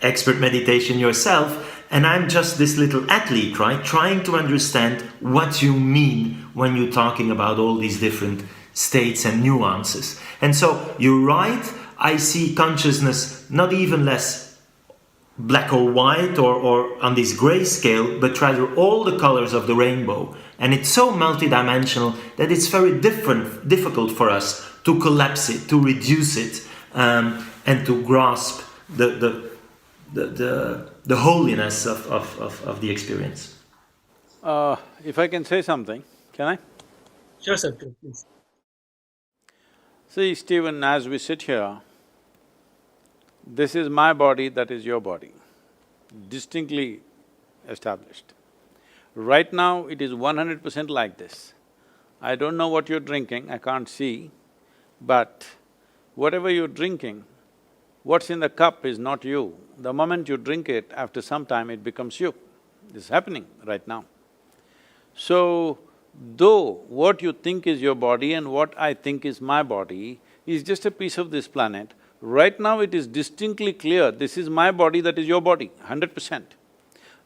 expert meditation yourself, and I'm just this little athlete, right? Trying to understand what you mean when you're talking about all these different states and nuances. And so you're right, I see consciousness not even less black or white or on this gray scale, but rather all the colors of the rainbow. And it's so multidimensional that it's very difficult for us to collapse it, to reduce it, and to grasp the holiness of the experience. If I can say something, can I? Sure, Sadhguru, please. See, Steven, as we sit here, this is my body, that is your body, distinctly established. Right now, it is 100% like this. I don't know what you're drinking, I can't see, but whatever you're drinking, what's in the cup is not you. The moment you drink it, after some time it becomes you. This is happening right now. So, though what you think is your body and what I think is my body is just a piece of this planet, right now it is distinctly clear, this is my body, that is your body, 100%.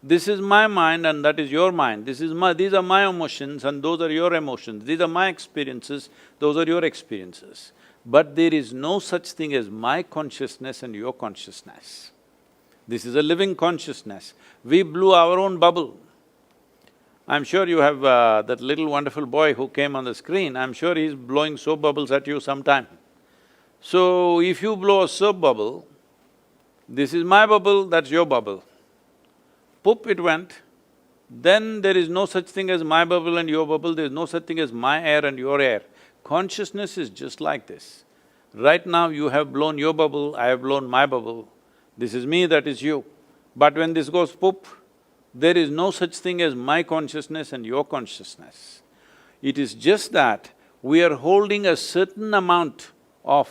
This is my mind and that is your mind, these are my emotions and those are your emotions, these are my experiences, those are your experiences. But there is no such thing as my consciousness and your consciousness. This is a living consciousness. We blew our own bubble. I'm sure you have that little wonderful boy who came on the screen, I'm sure he's blowing soap bubbles at you sometime. So, if you blow a soap bubble, this is my bubble, that's your bubble. Poop, it went. Then there is no such thing as my bubble and your bubble, there is no such thing as my air and your air. Consciousness is just like this. Right now you have blown your bubble, I have blown my bubble. This is me, that is you. But when this goes poop, there is no such thing as my consciousness and your consciousness. It is just that we are holding a certain amount of,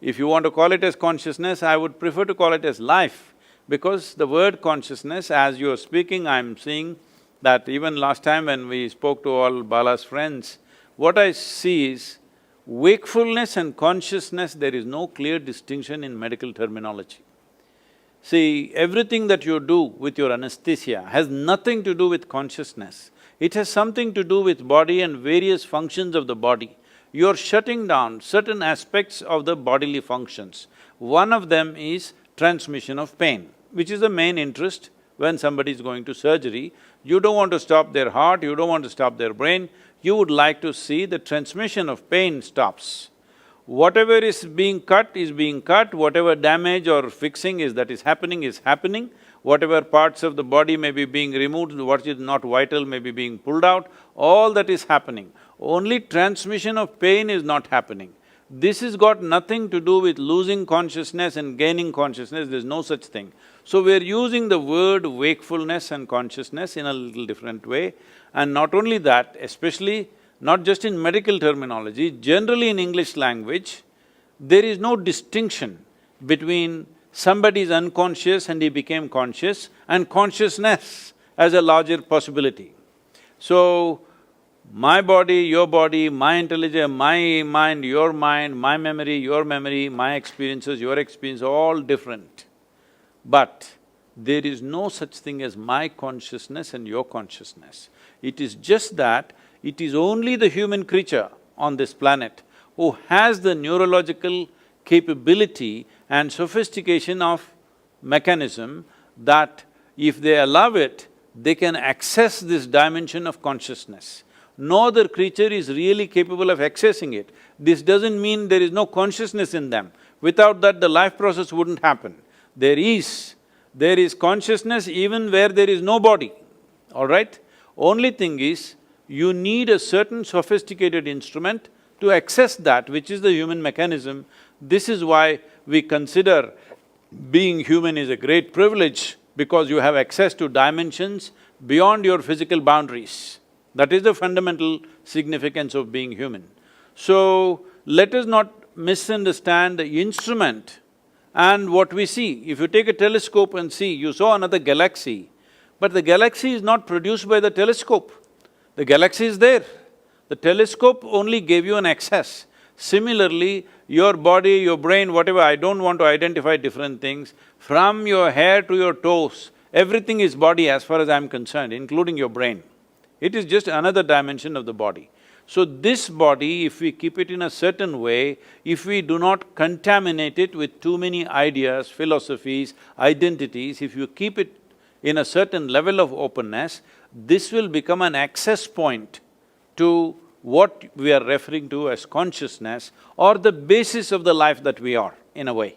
if you want to call it as consciousness, I would prefer to call it as life, because the word consciousness, as you are speaking, I'm seeing that even last time when we spoke to all Bala's friends, what I see is wakefulness and consciousness, there is no clear distinction in medical terminology. See, everything that you do with your anesthesia has nothing to do with consciousness. It has something to do with body and various functions of the body. You're shutting down certain aspects of the bodily functions. One of them is transmission of pain, which is the main interest when somebody is going to surgery. You don't want to stop their heart, you don't want to stop their brain, you would like to see the transmission of pain stops. Whatever is being cut, whatever damage or fixing is happening, whatever parts of the body may be being removed, what is not vital may be being pulled out, all that is happening. Only transmission of pain is not happening. This has got nothing to do with losing consciousness and gaining consciousness, there's no such thing. So we're using the word wakefulness and consciousness in a little different way. And not only that, especially not just in medical terminology, generally in English language, there is no distinction between somebody is unconscious and he became conscious and consciousness as a larger possibility. So, my body, my intelligence, my mind, my memory, your memory, my experiences, your experience, all different. But there is no such thing as my consciousness and your consciousness. It is just that it is only the human creature on this planet who has the neurological capability and sophistication of mechanism that if they allow it, they can access this dimension of consciousness. No other creature is really capable of accessing it. This doesn't mean there is no consciousness in them. Without that, the life process wouldn't happen. There is consciousness even where there is no body, all right? Only thing is, you need a certain sophisticated instrument to access that, which is the human mechanism. This is why we consider being human is a great privilege, because you have access to dimensions beyond your physical boundaries. That is the fundamental significance of being human. So, let us not misunderstand the instrument and what we see. If you take a telescope and see, you saw another galaxy, but the galaxy is not produced by the telescope. The galaxy is there. The telescope only gave you an access. Similarly, your body, your brain, whatever, I don't want to identify different things, from your hair to your toes, everything is body as far as I'm concerned, including your brain. It is just another dimension of the body. So this body, if we keep it in a certain way, if we do not contaminate it with too many ideas, philosophies, identities, if you keep it in a certain level of openness, this will become an access point to what we are referring to as consciousness or the basis of the life that we are, in a way.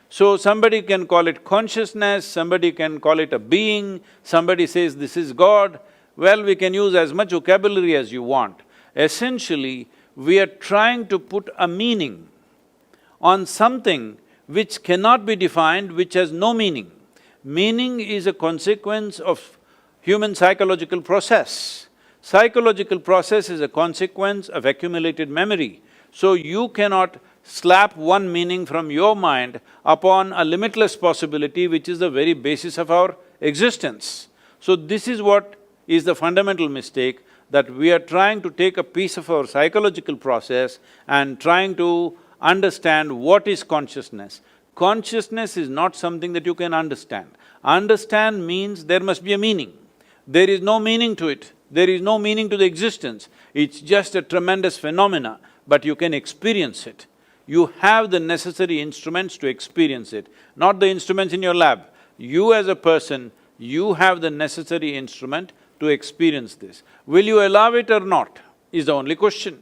So somebody can call it consciousness, somebody can call it a being, somebody says this is God. Well, we can use as much vocabulary as you want. Essentially, we are trying to put a meaning on something which cannot be defined, which has no meaning. Meaning is a consequence of human psychological process. Psychological process is a consequence of accumulated memory. So you cannot slap one meaning from your mind upon a limitless possibility which is the very basis of our existence. So this is what is the fundamental mistake, that we are trying to take a piece of our psychological process and trying to understand what is consciousness. Consciousness is not something that you can understand. Understand means there must be a meaning. There is no meaning to it, there is no meaning to the existence. It's just a tremendous phenomena, but you can experience it. You have the necessary instruments to experience it, not the instruments in your lab. You as a person, you have the necessary instrument to experience this. Will you allow it or not, is the only question.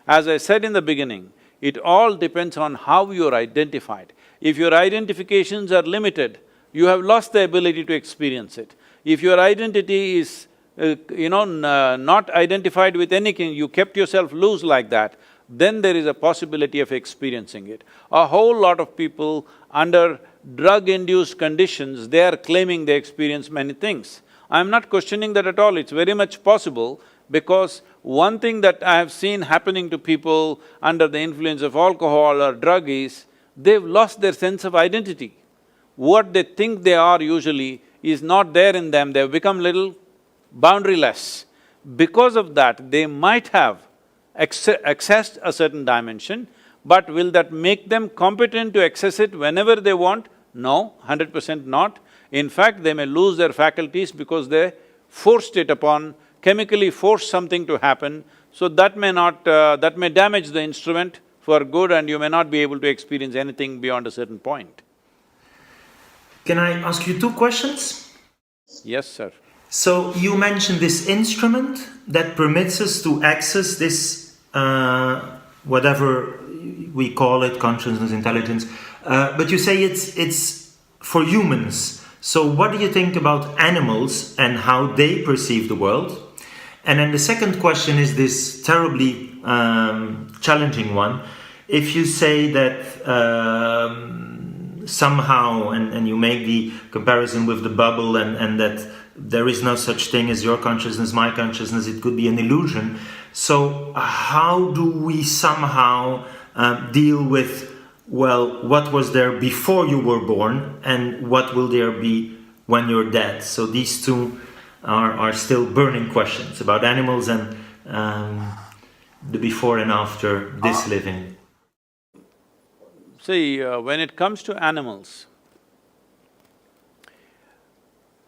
As I said in the beginning, it all depends on how you're identified. If your identifications are limited, you have lost the ability to experience it. If your identity is, not identified with anything, you kept yourself loose like that, then there is a possibility of experiencing it. A whole lot of people under drug-induced conditions, they are claiming they experience many things. I'm not questioning that at all, it's very much possible, because one thing that I have seen happening to people under the influence of alcohol or drug is, they've lost their sense of identity. What they think they are usually is not there in them, they've become little boundaryless. Because of that, they might have accessed a certain dimension, but will that make them competent to access it whenever they want? No, 100% not. In fact, they may lose their faculties because they forced it upon, chemically forced something to happen, so that may damage the instrument for good and you may not be able to experience anything beyond a certain point. Can I ask you two questions? Yes, sir. So you mentioned this instrument that permits us to access this, whatever we call it, consciousness, intelligence, but you say it's for humans. So what do you think about animals and how they perceive the world? And then the second question is this terribly challenging one. If you say that somehow, and you make the comparison with the bubble and that there is no such thing as your consciousness, my consciousness, it could be an illusion. So how do we somehow deal with, well, what was there before you were born and what will there be when you're dead? So these two are still burning questions about animals and the before and after this living. See, when it comes to animals,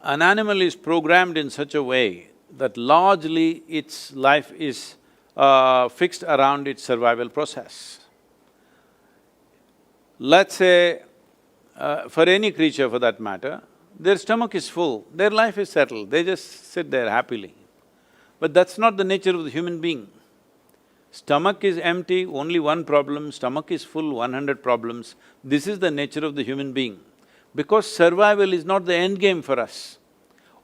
an animal is programmed in such a way that largely its life is fixed around its survival process. Let's say, for any creature for that matter, their stomach is full, their life is settled, they just sit there happily. But that's not the nature of the human being. Stomach is empty, only one problem, stomach is full, 100 problems. This is the nature of the human being. Because survival is not the end game for us.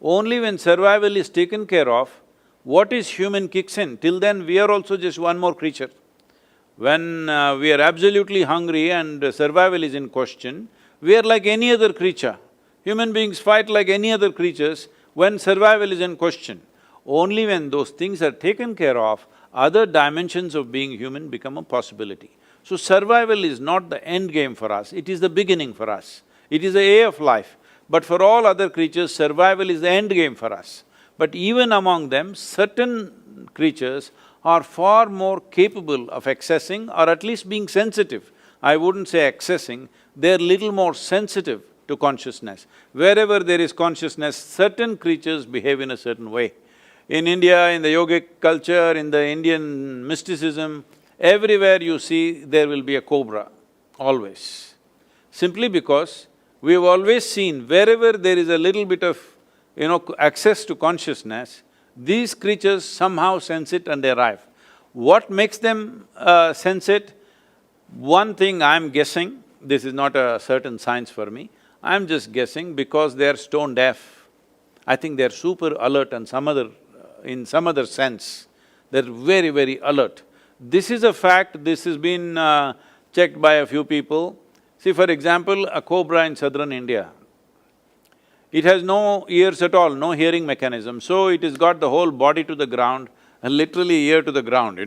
Only when survival is taken care of, what is human kicks in. Till then, we are also just one more creature. When we are absolutely hungry and survival is in question, we are like any other creature. Human beings fight like any other creatures when survival is in question. Only when those things are taken care of, other dimensions of being human become a possibility. So survival is not the end game for us, it is the beginning for us. It is the A of life. But for all other creatures, survival is the end game for us. But even among them, certain creatures are far more capable of accessing or at least being sensitive. I wouldn't say accessing, they're little more sensitive to consciousness. Wherever there is consciousness, certain creatures behave in a certain way. In India, in the yogic culture, in the Indian mysticism, everywhere you see there will be a cobra, always. Simply because we have always seen wherever there is a little bit of, access to consciousness, these creatures somehow sense it and they arrive. What makes them sense it? One thing I'm guessing, this is not a certain science for me, I'm just guessing because they're stone deaf. I think they're super alert and in some other sense, they're very, very alert. This is a fact, this has been checked by a few people. See, for example, a cobra in southern India, it has no ears at all, no hearing mechanism, so it has got the whole body to the ground and literally ear to the ground,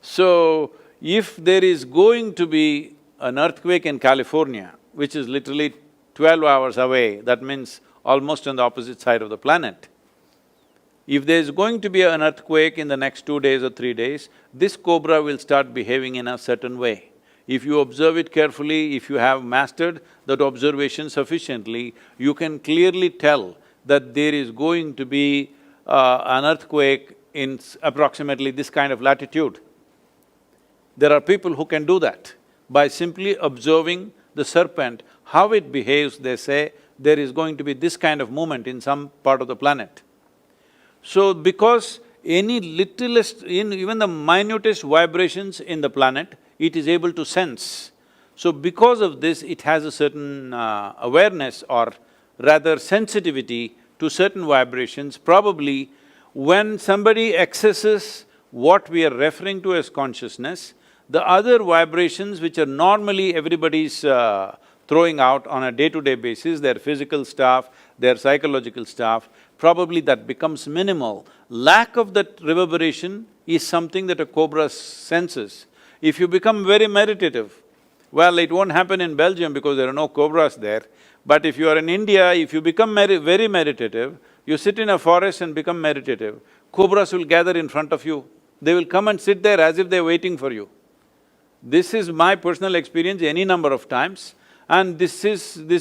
So, if there is going to be an earthquake in California, which is literally 12 hours away, that means almost on the opposite side of the planet, if there's going to be an earthquake in the next 2 days or 3 days, this cobra will start behaving in a certain way. If you observe it carefully, if you have mastered that observation sufficiently, you can clearly tell that there is going to be an earthquake in approximately this kind of latitude. There are people who can do that. By simply observing the serpent, how it behaves, they say, there is going to be this kind of movement in some part of the planet. So, because any littlest, even the minutest vibrations in the planet, it is able to sense. So, because of this, it has a certain awareness or rather sensitivity to certain vibrations. Probably when somebody accesses what we are referring to as consciousness, the other vibrations which are normally everybody's throwing out on a day-to-day basis, their physical stuff, their psychological stuff, probably that becomes minimal. Lack of that reverberation is something that a cobra senses. If you become very meditative, well, it won't happen in Belgium because there are no cobras there, but if you are in India, if you become very meditative, you sit in a forest and become meditative, cobras will gather in front of you. They will come and sit there as if they're waiting for you. This is my personal experience any number of times, and this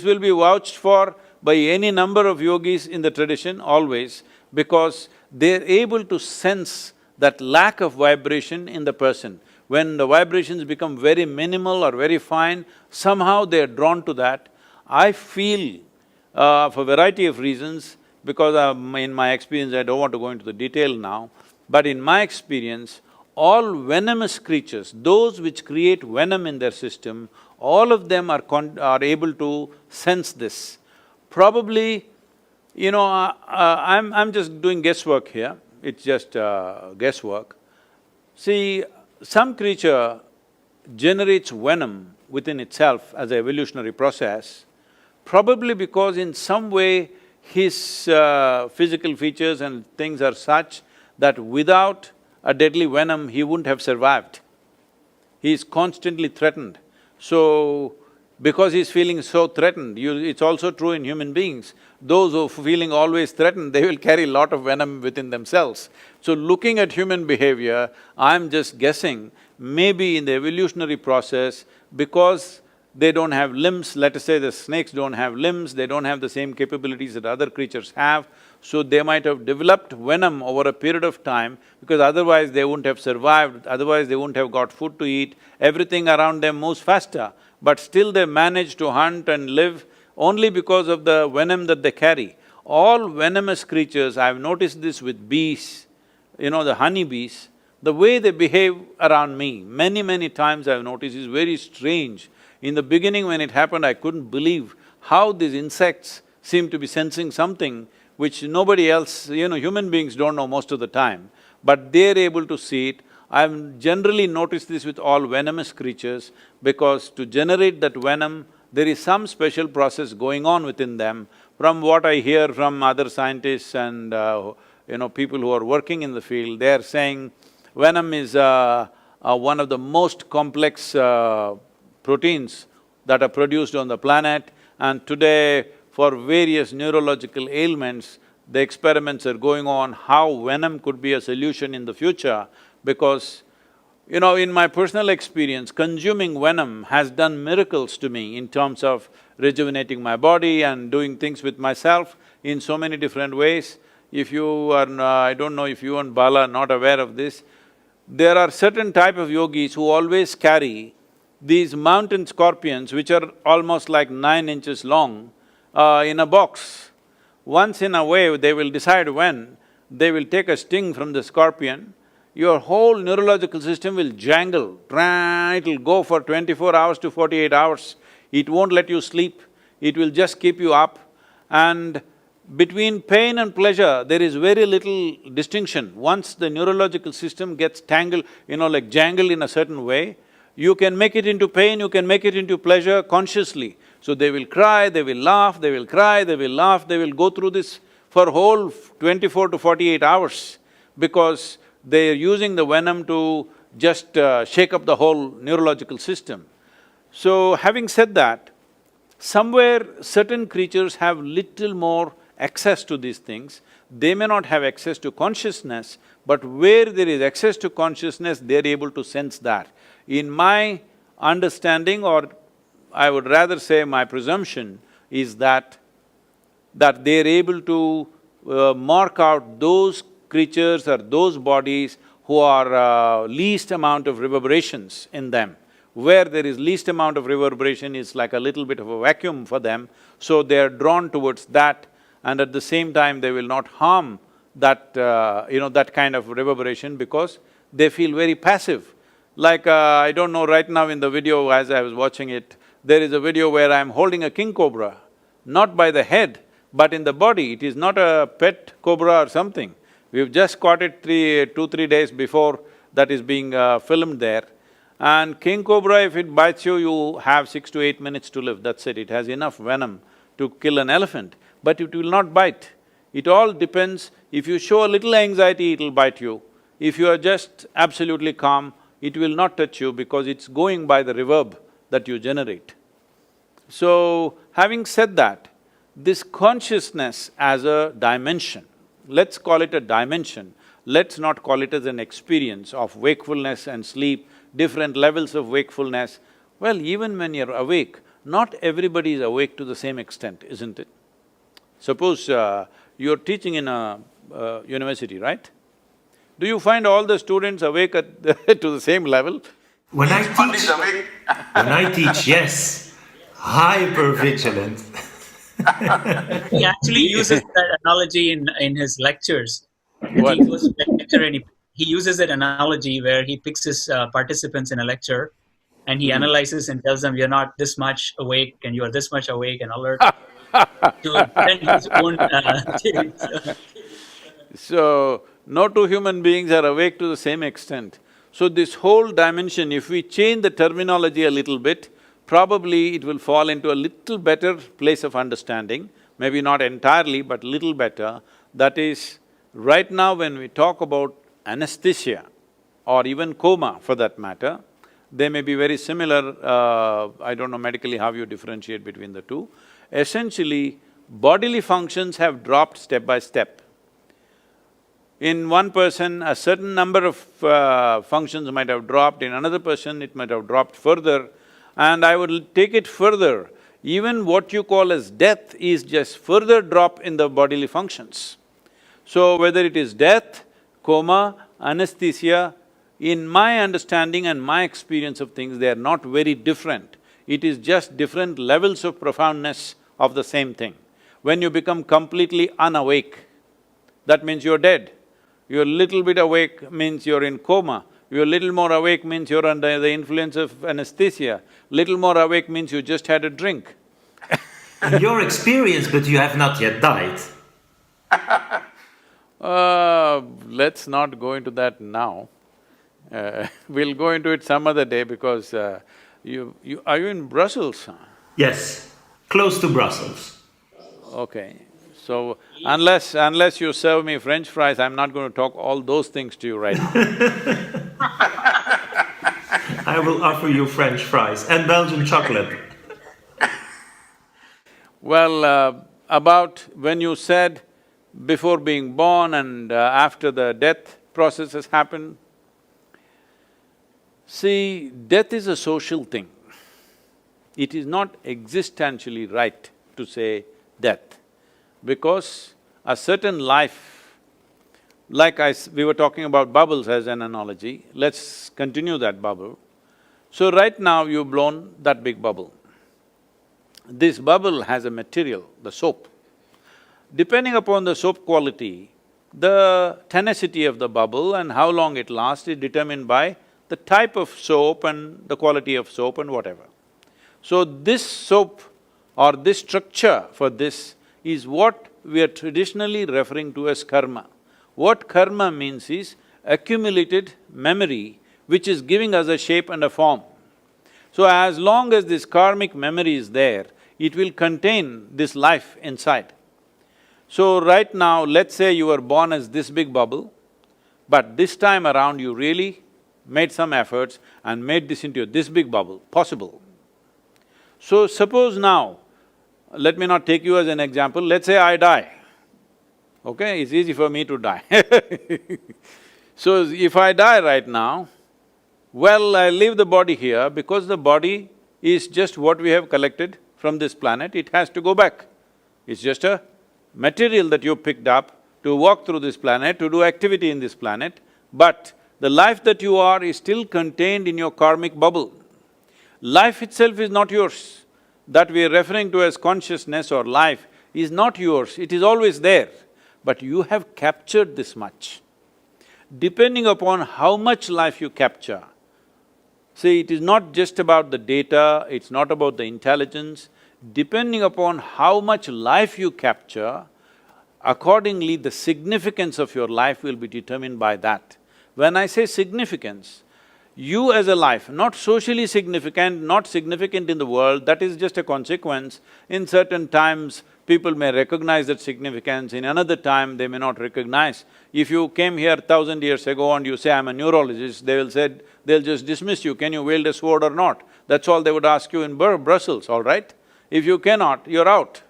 will be vouched for by any number of yogis in the tradition always, because they're able to sense that lack of vibration in the person. When the vibrations become very minimal or very fine, somehow they're drawn to that. I feel, for a variety of reasons, because in my experience, I don't want to go into the detail now, but in my experience, all venomous creatures, those which create venom in their system, all of them are able to sense this. Probably, I'm just doing guesswork here, it's just guesswork. See, some creature generates venom within itself as an evolutionary process, probably because in some way his physical features and things are such that without a deadly venom, he wouldn't have survived. He is constantly threatened. So, because he's feeling so threatened, it's also true in human beings. Those who are feeling always threatened, they will carry a lot of venom within themselves. So looking at human behavior, I'm just guessing, maybe in the evolutionary process, because they don't have limbs, let us say the snakes don't have limbs, they don't have the same capabilities that other creatures have, So they might have developed venom over a period of time because otherwise they wouldn't have survived, otherwise they wouldn't have got food to eat, everything around them moves faster. But still they manage to hunt and live only because of the venom that they carry. All venomous creatures, I've noticed this with bees, the honeybees, the way they behave around me, many times I've noticed is very strange. In the beginning when it happened, I couldn't believe how these insects seem to be sensing something which nobody else, human beings don't know most of the time, but they're able to see it. I've generally noticed this with all venomous creatures because to generate that venom, there is some special process going on within them. From what I hear from other scientists and people who are working in the field, they are saying venom is one of the most complex proteins that are produced on the planet, and today for various neurological ailments, the experiments are going on how venom could be a solution in the future because, in my personal experience, consuming venom has done miracles to me in terms of rejuvenating my body and doing things with myself in so many different ways. If you are… I don't know if you and Bala are not aware of this, there are certain type of yogis who always carry these mountain scorpions which are almost like 9 inches long in a box. Once in a way, they will decide when, they will take a sting from the scorpion, your whole neurological system will jangle, it'll go for 24 hours to 48 hours. It won't let you sleep, it will just keep you up. And between pain and pleasure, there is very little distinction. Once the neurological system gets tangled, like jangled in a certain way, you can make it into pain, you can make it into pleasure consciously. So they will cry, they will laugh, they will cry, they will laugh, they will go through this for whole 24 to 48 hours because they are using the venom to just shake up the whole neurological system. So having said that, somewhere certain creatures have little more access to these things. They may not have access to consciousness, but where there is access to consciousness, they're able to sense that. In my understanding, or I would rather say my presumption, is that they're able to mark out those creatures or those bodies who are least amount of reverberations in them. Where there is least amount of reverberation is like a little bit of a vacuum for them, so they are drawn towards that, and at the same time they will not harm that, that kind of reverberation because they feel very passive. Like, I don't know, right now in the video as I was watching it, there is a video where I'm holding a king cobra, not by the head, but in the body. It is not a pet cobra or something. We've just caught it 2-3 days before that is being filmed there. And king cobra, if it bites you, you have 6 to 8 minutes to live, that's it. It has enough venom to kill an elephant, but it will not bite. It all depends, if you show a little anxiety, it'll bite you. If you are just absolutely calm, it will not touch you because it's going by the reverb that you generate. So, having said that, this consciousness as a dimension, let's call it a dimension, let's not call it as an experience of wakefulness and sleep, different levels of wakefulness. Well, even when you're awake, not everybody is awake to the same extent, isn't it? Suppose you're teaching in a university, right? Do you find all the students awake at to the same level? When I teach, yes, hyper-vigilant. He actually uses that analogy in his lectures. What? He goes to a lecture and he uses that analogy where he picks his participants in a lecture and he analyzes and tells them, you're not this much awake and you're this much awake and alert to then his own So, no two human beings are awake to the same extent. So this whole dimension, if we change the terminology a little bit, probably it will fall into a little better place of understanding, maybe not entirely, but little better. That is, right now when we talk about anesthesia or even coma for that matter, they may be very similar, I don't know medically how you differentiate between the two. Essentially, bodily functions have dropped step by step. In one person, a certain number of functions might have dropped, in another person it might have dropped further. And I would take it further, even what you call as death is just further drop in the bodily functions. So whether it is death, coma, anesthesia, in my understanding and my experience of things, they are not very different. It is just different levels of profoundness of the same thing. When you become completely unawake, that means you're dead. You're little bit awake means you're in coma. You're little more awake means you're under the influence of anesthesia. Little more awake means you just had a drink. In your experience, but you have not yet died. Let's not go into that now. We'll go into it some other day because are you in Brussels? Yes, close to Brussels. Okay, so unless you serve me French fries, I'm not going to talk all those things to you right now. I will offer you French fries and Belgian chocolate. Well, about when you said before being born and after the death process has happened, see, death is a social thing. It is not existentially right to say death, because a certain life, like we were talking about bubbles as an analogy, let's continue that bubble. So right now you've blown that big bubble. This bubble has a material, the soap. Depending upon the soap quality, the tenacity of the bubble and how long it lasts is determined by the type of soap and the quality of soap and whatever. So this soap or this structure for this is what we are traditionally referring to as karma. What karma means is accumulated memory which is giving us a shape and a form. So as long as this karmic memory is there, it will contain this life inside. So right now, let's say you were born as this big bubble, but this time around you really made some efforts and made this into this big bubble, possible. So suppose now, let me not take you as an example, let's say I die, okay? It's easy for me to die So if I die right now, well, I leave the body here because the body is just what we have collected from this planet, it has to go back. It's just a material that you picked up to walk through this planet, to do activity in this planet, but the life that you are is still contained in your karmic bubble. Life itself is not yours. That we are referring to as consciousness or life is not yours, it is always there, but you have captured this much. Depending upon how much life you capture, see, it is not just about the data, it's not about the intelligence. Depending upon how much life you capture, accordingly the significance of your life will be determined by that. When I say significance, you as a life, not socially significant, not significant in the world, that is just a consequence. In certain times, people may recognize that significance, in another time they may not recognize. If you came here 1,000 years ago and you say, I'm a neurologist, they'll just dismiss you, can you wield a sword or not? That's all they would ask you in Brussels, all right? If you cannot, you're out.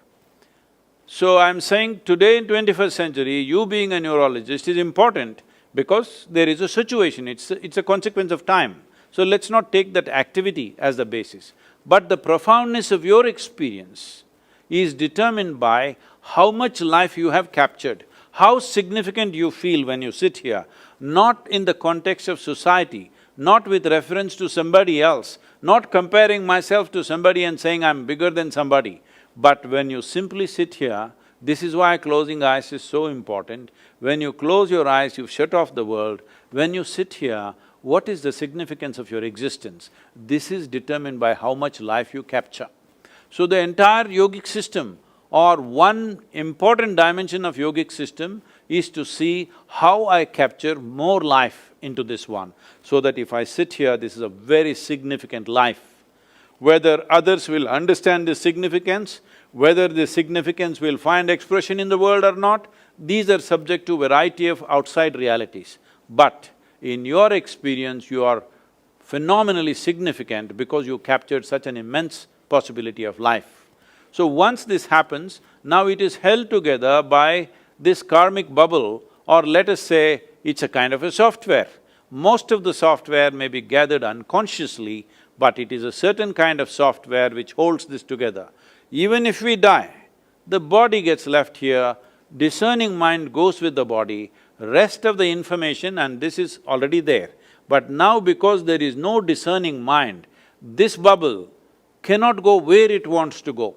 So I'm saying today in 21st century, you being a neurologist is important because there is a situation, it's a consequence of time. So let's not take that activity as the basis. But the profoundness of your experience is determined by how much life you have captured, how significant you feel when you sit here, not in the context of society, not with reference to somebody else, not comparing myself to somebody and saying I'm bigger than somebody, but when you simply sit here, this is why closing eyes is so important. When you close your eyes, you've shut off the world. When you sit here, what is the significance of your existence? This is determined by how much life you capture. So the entire yogic system or one important dimension of yogic system is to see how I capture more life into this one, so that if I sit here, this is a very significant life. Whether others will understand this significance, whether this significance will find expression in the world or not, these are subject to variety of outside realities. But in your experience, you are phenomenally significant because you captured such an immense possibility of life. So once this happens, now it is held together by this karmic bubble, or let us say it's a kind of a software. Most of the software may be gathered unconsciously, but it is a certain kind of software which holds this together. Even if we die, the body gets left here, Discerning mind goes with the body, rest of the information, and this is already there. But now because there is no discerning mind, this bubble cannot go where it wants to go.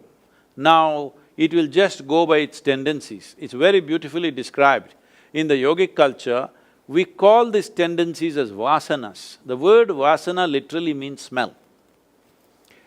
Now, it will just go by its tendencies. It's very beautifully described. In the yogic culture, we call these tendencies as vasanas. The word vasana literally means smell.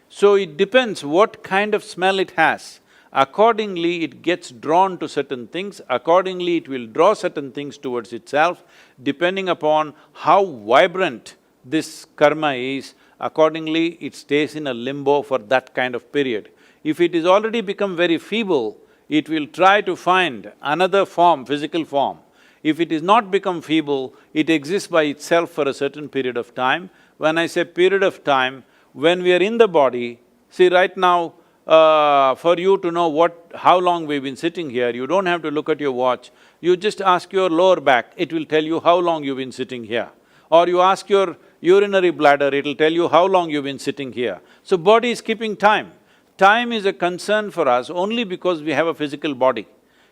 So it depends what kind of smell it has. Accordingly, it gets drawn to certain things, accordingly it will draw certain things towards itself, depending upon how vibrant this karma is, accordingly it stays in a limbo for that kind of period. If it is already become very feeble, it will try to find another form, physical form. If it is not become feeble, it exists by itself for a certain period of time. When I say period of time, when we are in the body, see right now, for you to know how long we've been sitting here, you don't have to look at your watch. You just ask your lower back, it will tell you how long you've been sitting here. Or you ask your urinary bladder, it'll tell you how long you've been sitting here. So body is keeping time. Time is a concern for us only because we have a physical body.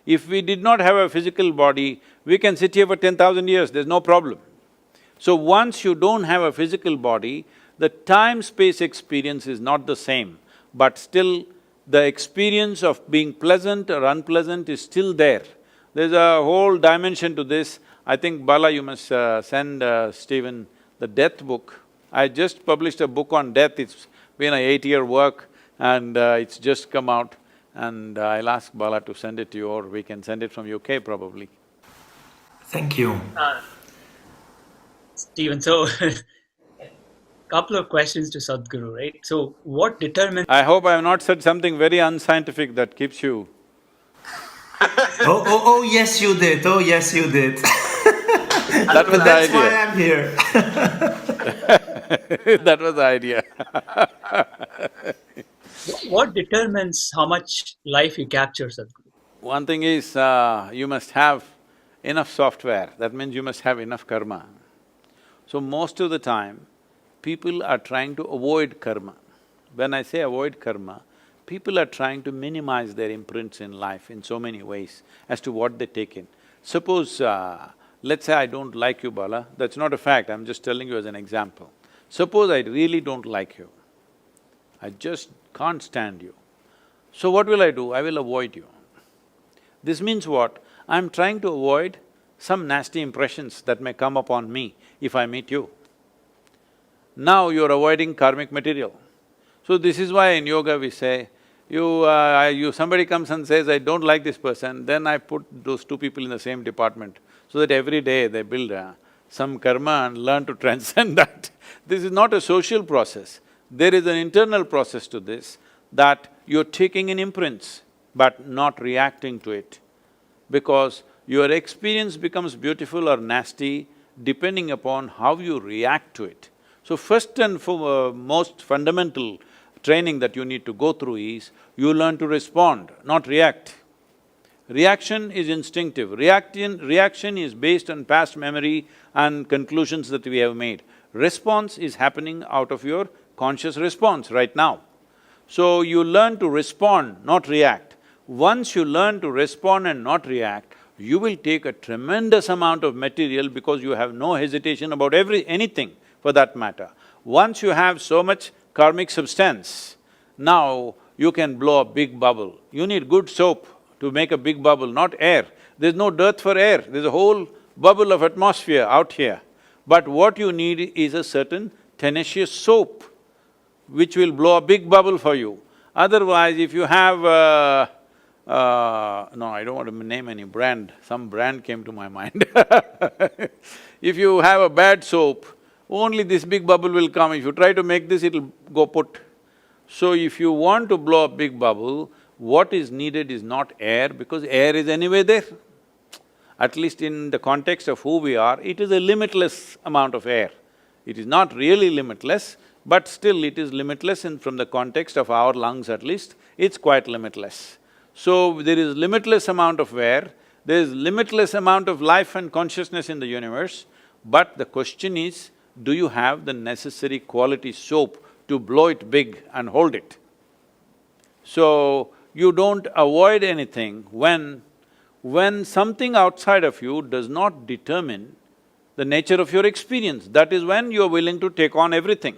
If we did not have a physical body, we can sit here for 10,000 years, there's no problem. So once you don't have a physical body, the time-space experience is not the same, but still the experience of being pleasant or unpleasant is still there. There's a whole dimension to this. I think Bala, you must send Steven the death book. I just published a book on death, it's been an 8-year work and it's just come out, and I'll ask Bala to send it to you, or we can send it from UK probably. Thank you. Steven, so couple of questions to Sadhguru, right? So what determines… I hope I have not said something very unscientific that keeps you… Oh, yes you did, oh, yes you did. That was the idea. That's why I'm here. That was the idea. What determines how much life you capture, Sadhguru? One thing is, you must have enough software, that means you must have enough karma. So most of the time, people are trying to avoid karma. When I say avoid karma, people are trying to minimize their imprints in life in so many ways as to what they take in. Suppose, let's say I don't like you, Bala, that's not a fact, I'm just telling you as an example. Suppose I really don't like you, I just can't stand you. So what will I do? I will avoid you. This means what? I'm trying to avoid some nasty impressions that may come upon me if I meet you. Now you're avoiding karmic material. So this is why in yoga we say, somebody comes and says, I don't like this person, then I put those two people in the same department, so that every day they build some karma and learn to transcend that. This is not a social process. There is an internal process to this, that you're taking in imprints, but not reacting to it. Because your experience becomes beautiful or nasty depending upon how you react to it. So first and most fundamental training that you need to go through is, you learn to respond, not react. Reaction is instinctive. Reaction is based on past memory and conclusions that we have made. Response is happening out of your conscious response right now. So you learn to respond, not react. Once you learn to respond and not react, you will take a tremendous amount of material because you have no hesitation about anything for that matter. Once you have so much karmic substance, now you can blow a big bubble. You need good soap to make a big bubble, not air. There's no dearth for air, there's a whole bubble of atmosphere out here. But what you need is a certain tenacious soap which will blow a big bubble for you. Otherwise, if you have no, I don't want to name any brand, some brand came to my mind. If you have a bad soap, only this big bubble will come. If you try to make this, it'll go put. So if you want to blow a big bubble, what is needed is not air, because air is anyway there. At least in the context of who we are, it is a limitless amount of air. It is not really limitless, but still it is limitless from the context of our lungs at least, it's quite limitless. So there is limitless amount of air, there is limitless amount of life and consciousness in the universe, but the question is, do you have the necessary quality soap to blow it big and hold it? So, you don't avoid anything when when something outside of you does not determine the nature of your experience, that is when you're willing to take on everything.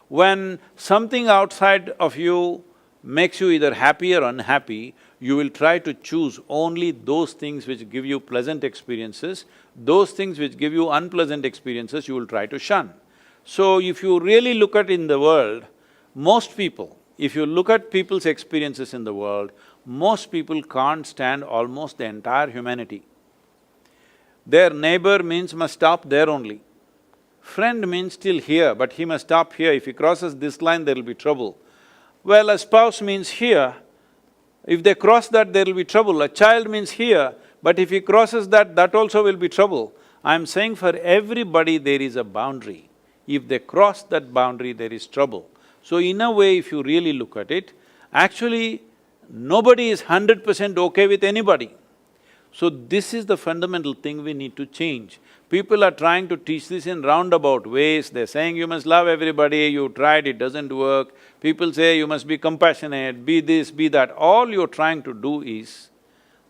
When something outside of you makes you either happy or unhappy, you will try to choose only those things which give you pleasant experiences. Those things which give you unpleasant experiences, you will try to shun. So if you really look at in the world, most people, if you look at people's experiences in the world, most people can't stand almost the entire humanity. Their neighbor means must stop there only. Friend means still here, but he must stop here. If he crosses this line, there'll be trouble. Well, a spouse means here. If they cross that, there'll be trouble. A child means here, but if he crosses that, that also will be trouble. I'm saying for everybody there is a boundary. If they cross that boundary, there is trouble. So in a way, if you really look at it, actually nobody is 100% okay with anybody. So this is the fundamental thing we need to change. People are trying to teach this in roundabout ways. They're saying you must love everybody, you tried, it doesn't work. People say you must be compassionate, be this, be that. All you're trying to do is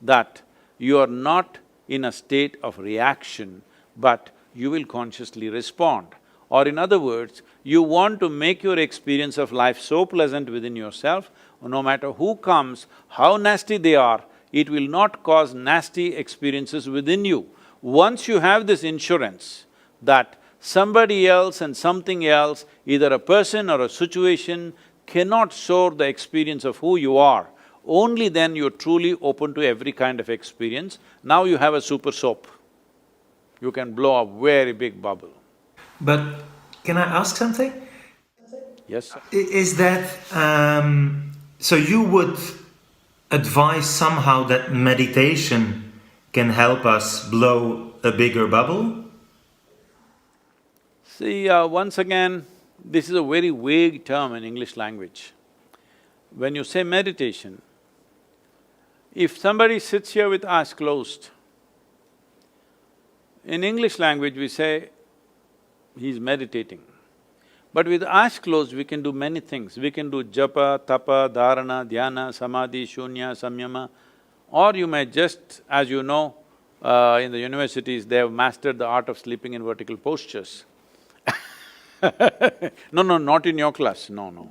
that you are not in a state of reaction, but you will consciously respond. Or in other words, you want to make your experience of life so pleasant within yourself, no matter who comes, how nasty they are, it will not cause nasty experiences within you. Once you have this insurance that somebody else and something else, either a person or a situation, cannot soar the experience of who you are, only then you're truly open to every kind of experience. Now you have a super soap. You can blow a very big bubble. But can I ask something? Yes, sir. Is that… so you would advise somehow that meditation can help us blow a bigger bubble? See, once again, this is a very vague term in English language. When you say meditation, if somebody sits here with eyes closed, in English language we say, he's meditating. But with eyes closed, we can do many things. We can do japa, tapa, dharana, dhyana, samadhi, shunya, samyama. Or you may just, as you know, in the universities, they have mastered the art of sleeping in vertical postures. No, no, not in your class, no.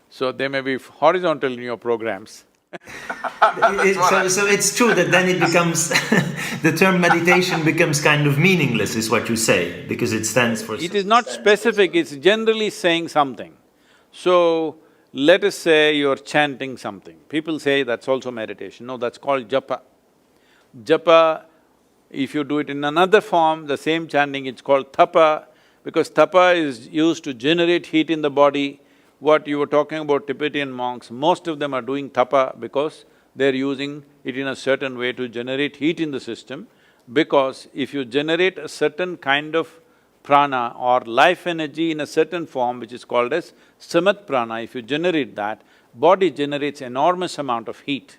So they may be horizontal in your programs. So it's true that then it becomes… the term meditation becomes kind of meaningless, is what you say, because it stands for… It is not specific, it's generally saying something. So, let us say you're chanting something. People say that's also meditation. No, that's called japa. Japa, if you do it in another form, the same chanting, it's called tapa, because tapa is used to generate heat in the body. What you were talking about Tibetan monks, most of them are doing tapa because they're using it in a certain way to generate heat in the system, because if you generate a certain kind of prana or life energy in a certain form which is called as samat prana, if you generate that, body generates enormous amount of heat.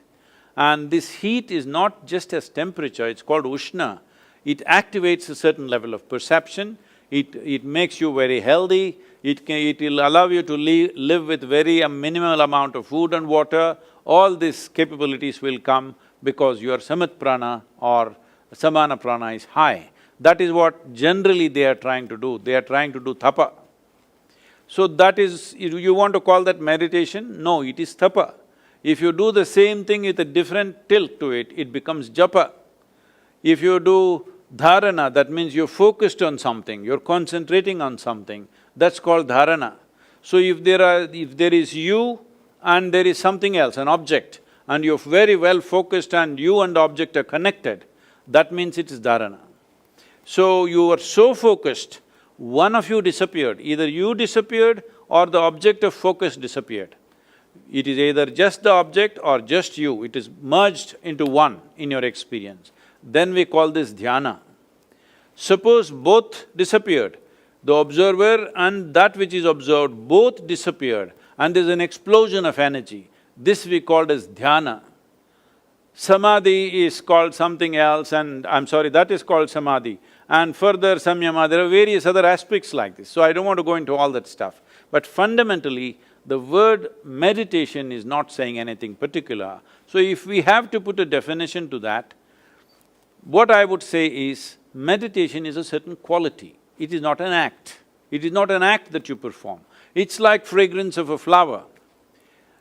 And this heat is not just as temperature, it's called ushna. It activates a certain level of perception, it makes you very healthy, it will allow you to live with very minimal amount of food and water. All these capabilities will come because your samat prana or samana prana is high. That is what generally they are trying to do, they are trying to do tapa. So that is… you want to call that meditation? No, it is tapa. If you do the same thing with a different tilt to it, it becomes japa. If you do dharana, that means you're focused on something, you're concentrating on something, that's called dharana. So if there is you and there is something else, an object, and you're very well focused and you and the object are connected, that means it is dharana. So you were so focused, one of you disappeared, either you disappeared or the object of focus disappeared. It is either just the object or just you, it is merged into one in your experience. Then we call this dhyana. Suppose both disappeared, the observer and that which is observed both disappeared and there's an explosion of energy, this we called as dhyana. Samadhi is called something else and… that is called samadhi. And further samyama, there are various other aspects like this, so I don't want to go into all that stuff. But fundamentally, The word meditation is not saying anything particular. So if we have to put a definition to that, what I would say is, meditation is a certain quality, it is not an act. It is not an act that you perform. It's like fragrance of a flower.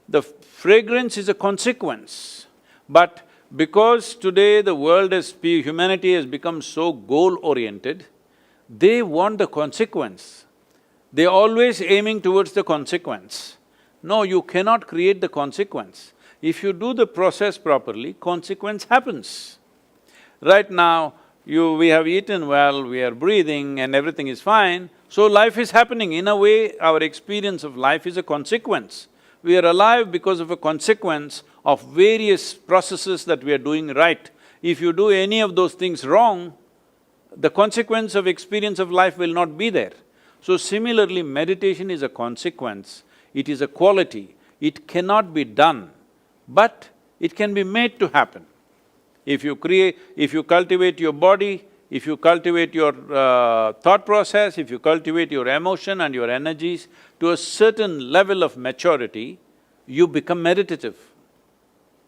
The fragrance is a consequence, but because today the world humanity has become so goal-oriented, they want the consequence. They're always aiming towards the consequence. No, you cannot create the consequence. If you do the process properly, consequence happens. Right now, we have eaten well, we are breathing and everything is fine, so life is happening. In a way, our experience of life is a consequence. We are alive because of a consequence of various processes that we are doing right. If you do any of those things wrong, the consequence of experience of life will not be there. So similarly, meditation is a consequence, it is a quality, it cannot be done, but it can be made to happen. If you cultivate your body, if you cultivate your thought process, if you cultivate your emotion and your energies to a certain level of maturity, you become meditative.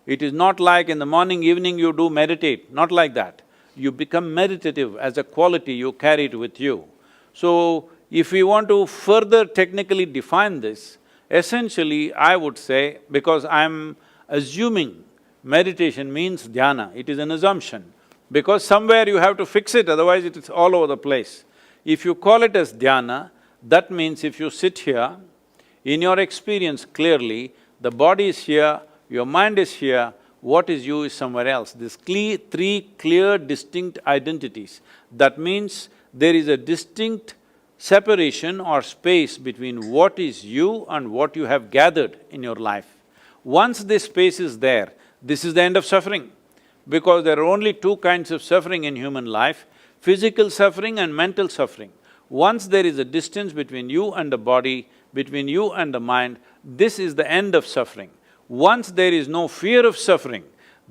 It is not like in the morning, evening you do meditate, not like that. You become meditative as a quality, you carry it with you. So, if we want to further technically define this, essentially I would say, because I'm assuming meditation means dhyana, it is an assumption, because somewhere you have to fix it, otherwise it is all over the place. If you call it as dhyana, that means if you sit here, in your experience clearly, the body is here, your mind is here, what is you is somewhere else. These three clear, distinct identities. That means there is a distinct separation or space between what is you and what you have gathered in your life. Once this space is there, this is the end of suffering. Because there are only two kinds of suffering in human life, physical suffering and mental suffering. Once there is a distance between you and the body, between you and the mind, this is the end of suffering. Once there is no fear of suffering,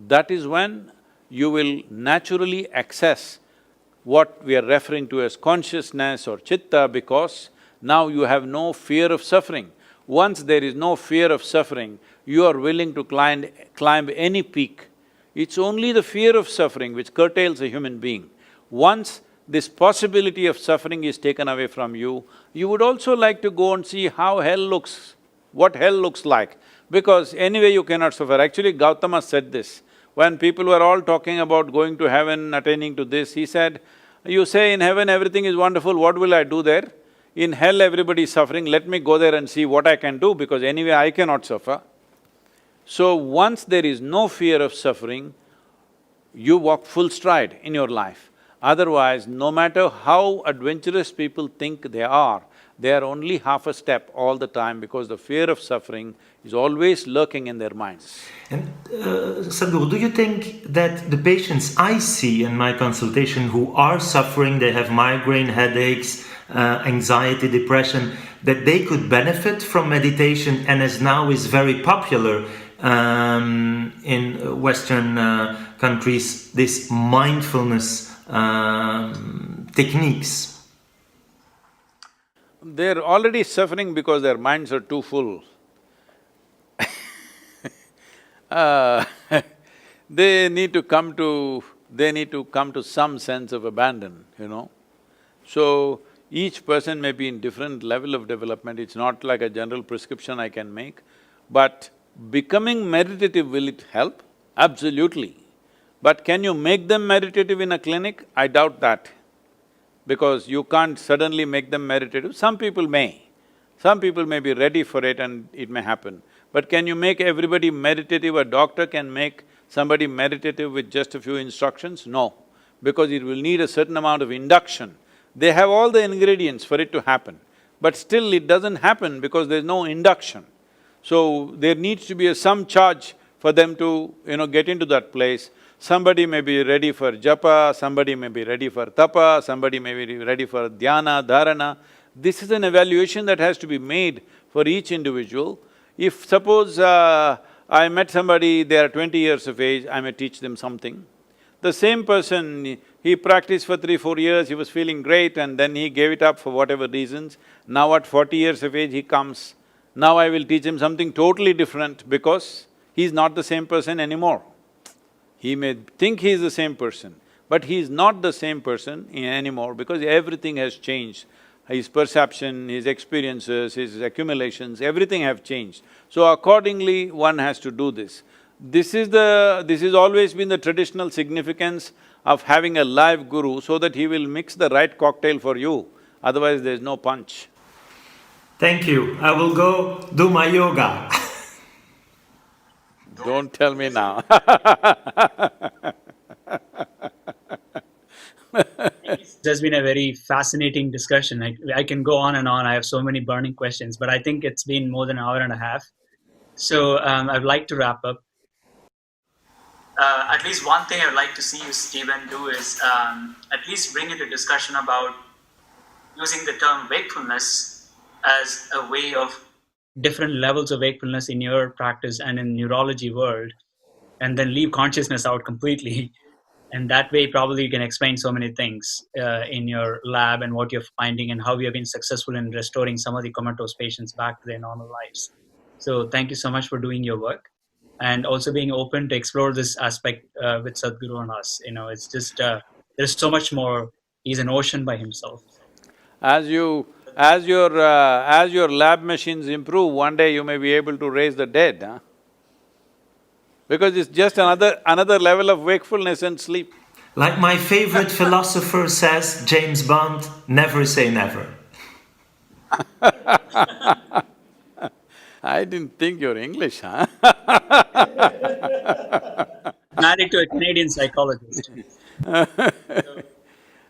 that is when you will naturally access what we are referring to as consciousness or chitta, because now you have no fear of suffering. Once there is no fear of suffering, you are willing to climb any peak. It's only the fear of suffering which curtails a human being. Once this possibility of suffering is taken away from you, you would also like to go and see how hell looks, what hell looks like, because anyway you cannot suffer. Actually, Gautama said this. When people were all talking about going to heaven, attaining to this, he said, you say in heaven everything is wonderful, what will I do there? In hell everybody is suffering, let me go there and see what I can do, because anyway I cannot suffer. So once there is no fear of suffering, you walk full stride in your life. Otherwise, no matter how adventurous people think they are only half a step all the time, because the fear of suffering is always lurking in their minds. And Sadhguru, do you think that the patients I see in my consultation who are suffering, they have migraine, headaches, anxiety, depression, that they could benefit from meditation, and as now is very popular in Western countries, this mindfulness techniques? They're already suffering because their minds are too full. They need to come to some sense of abandon, you know. So, each person may be in different level of development, it's not like a general prescription I can make, but becoming meditative, will it help? Absolutely. But can you make them meditative in a clinic? I doubt that, because you can't suddenly make them meditative. Some people may be ready for it and it may happen. But can you make everybody meditative? A doctor can make somebody meditative with just a few instructions? No, because it will need a certain amount of induction. They have all the ingredients for it to happen, but still it doesn't happen because there's no induction. So there needs to be some charge for them to, get into that place. Somebody may be ready for japa, somebody may be ready for tapa, somebody may be ready for dhyana, dharana. This is an evaluation that has to be made for each individual. If suppose I met somebody, they are 20 years of age, I may teach them something. The same person, he practiced for 3-4 years, he was feeling great and then he gave it up for whatever reasons. Now at 40 years of age, he comes Now I will teach him something totally different because he's not the same person anymore. He may think he is the same person, but he is not the same person anymore because everything has changed. His perception, his experiences, his accumulations, everything have changed. So accordingly, one has to do this. This is always been the traditional significance of having a live guru so that he will mix the right cocktail for you, otherwise there's no punch. Thank you. I will go do my yoga. Don't tell me now There's been a very fascinating discussion. I can go on and on. I have so many burning questions, but I think it's been more than an hour and a half. So I'd like to wrap up. At least one thing I'd like to see you, Steven, do is at least bring into discussion about using the term wakefulness as a way of different levels of wakefulness in your practice and in neurology world, and then leave consciousness out completely. And that way, probably you can explain so many things in your lab and what you're finding and how you have been successful in restoring some of the comatose patients back to their normal lives. So thank you so much for doing your work and also being open to explore this aspect with Sadhguru and us. It's just, there's so much more. He's an ocean by himself. As your lab machines improve, one day you may be able to raise the dead, huh? Because it's just another level of wakefulness and sleep. Like my favorite philosopher says, James Bond, never say never. I didn't think you're English, huh? Married to a Canadian psychologist.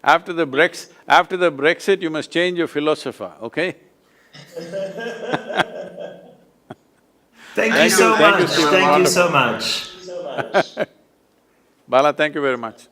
After the Brexit, you must change your philosopher, okay? Thank you so much. Stephen. Thank you so much. Bala, thank you very much.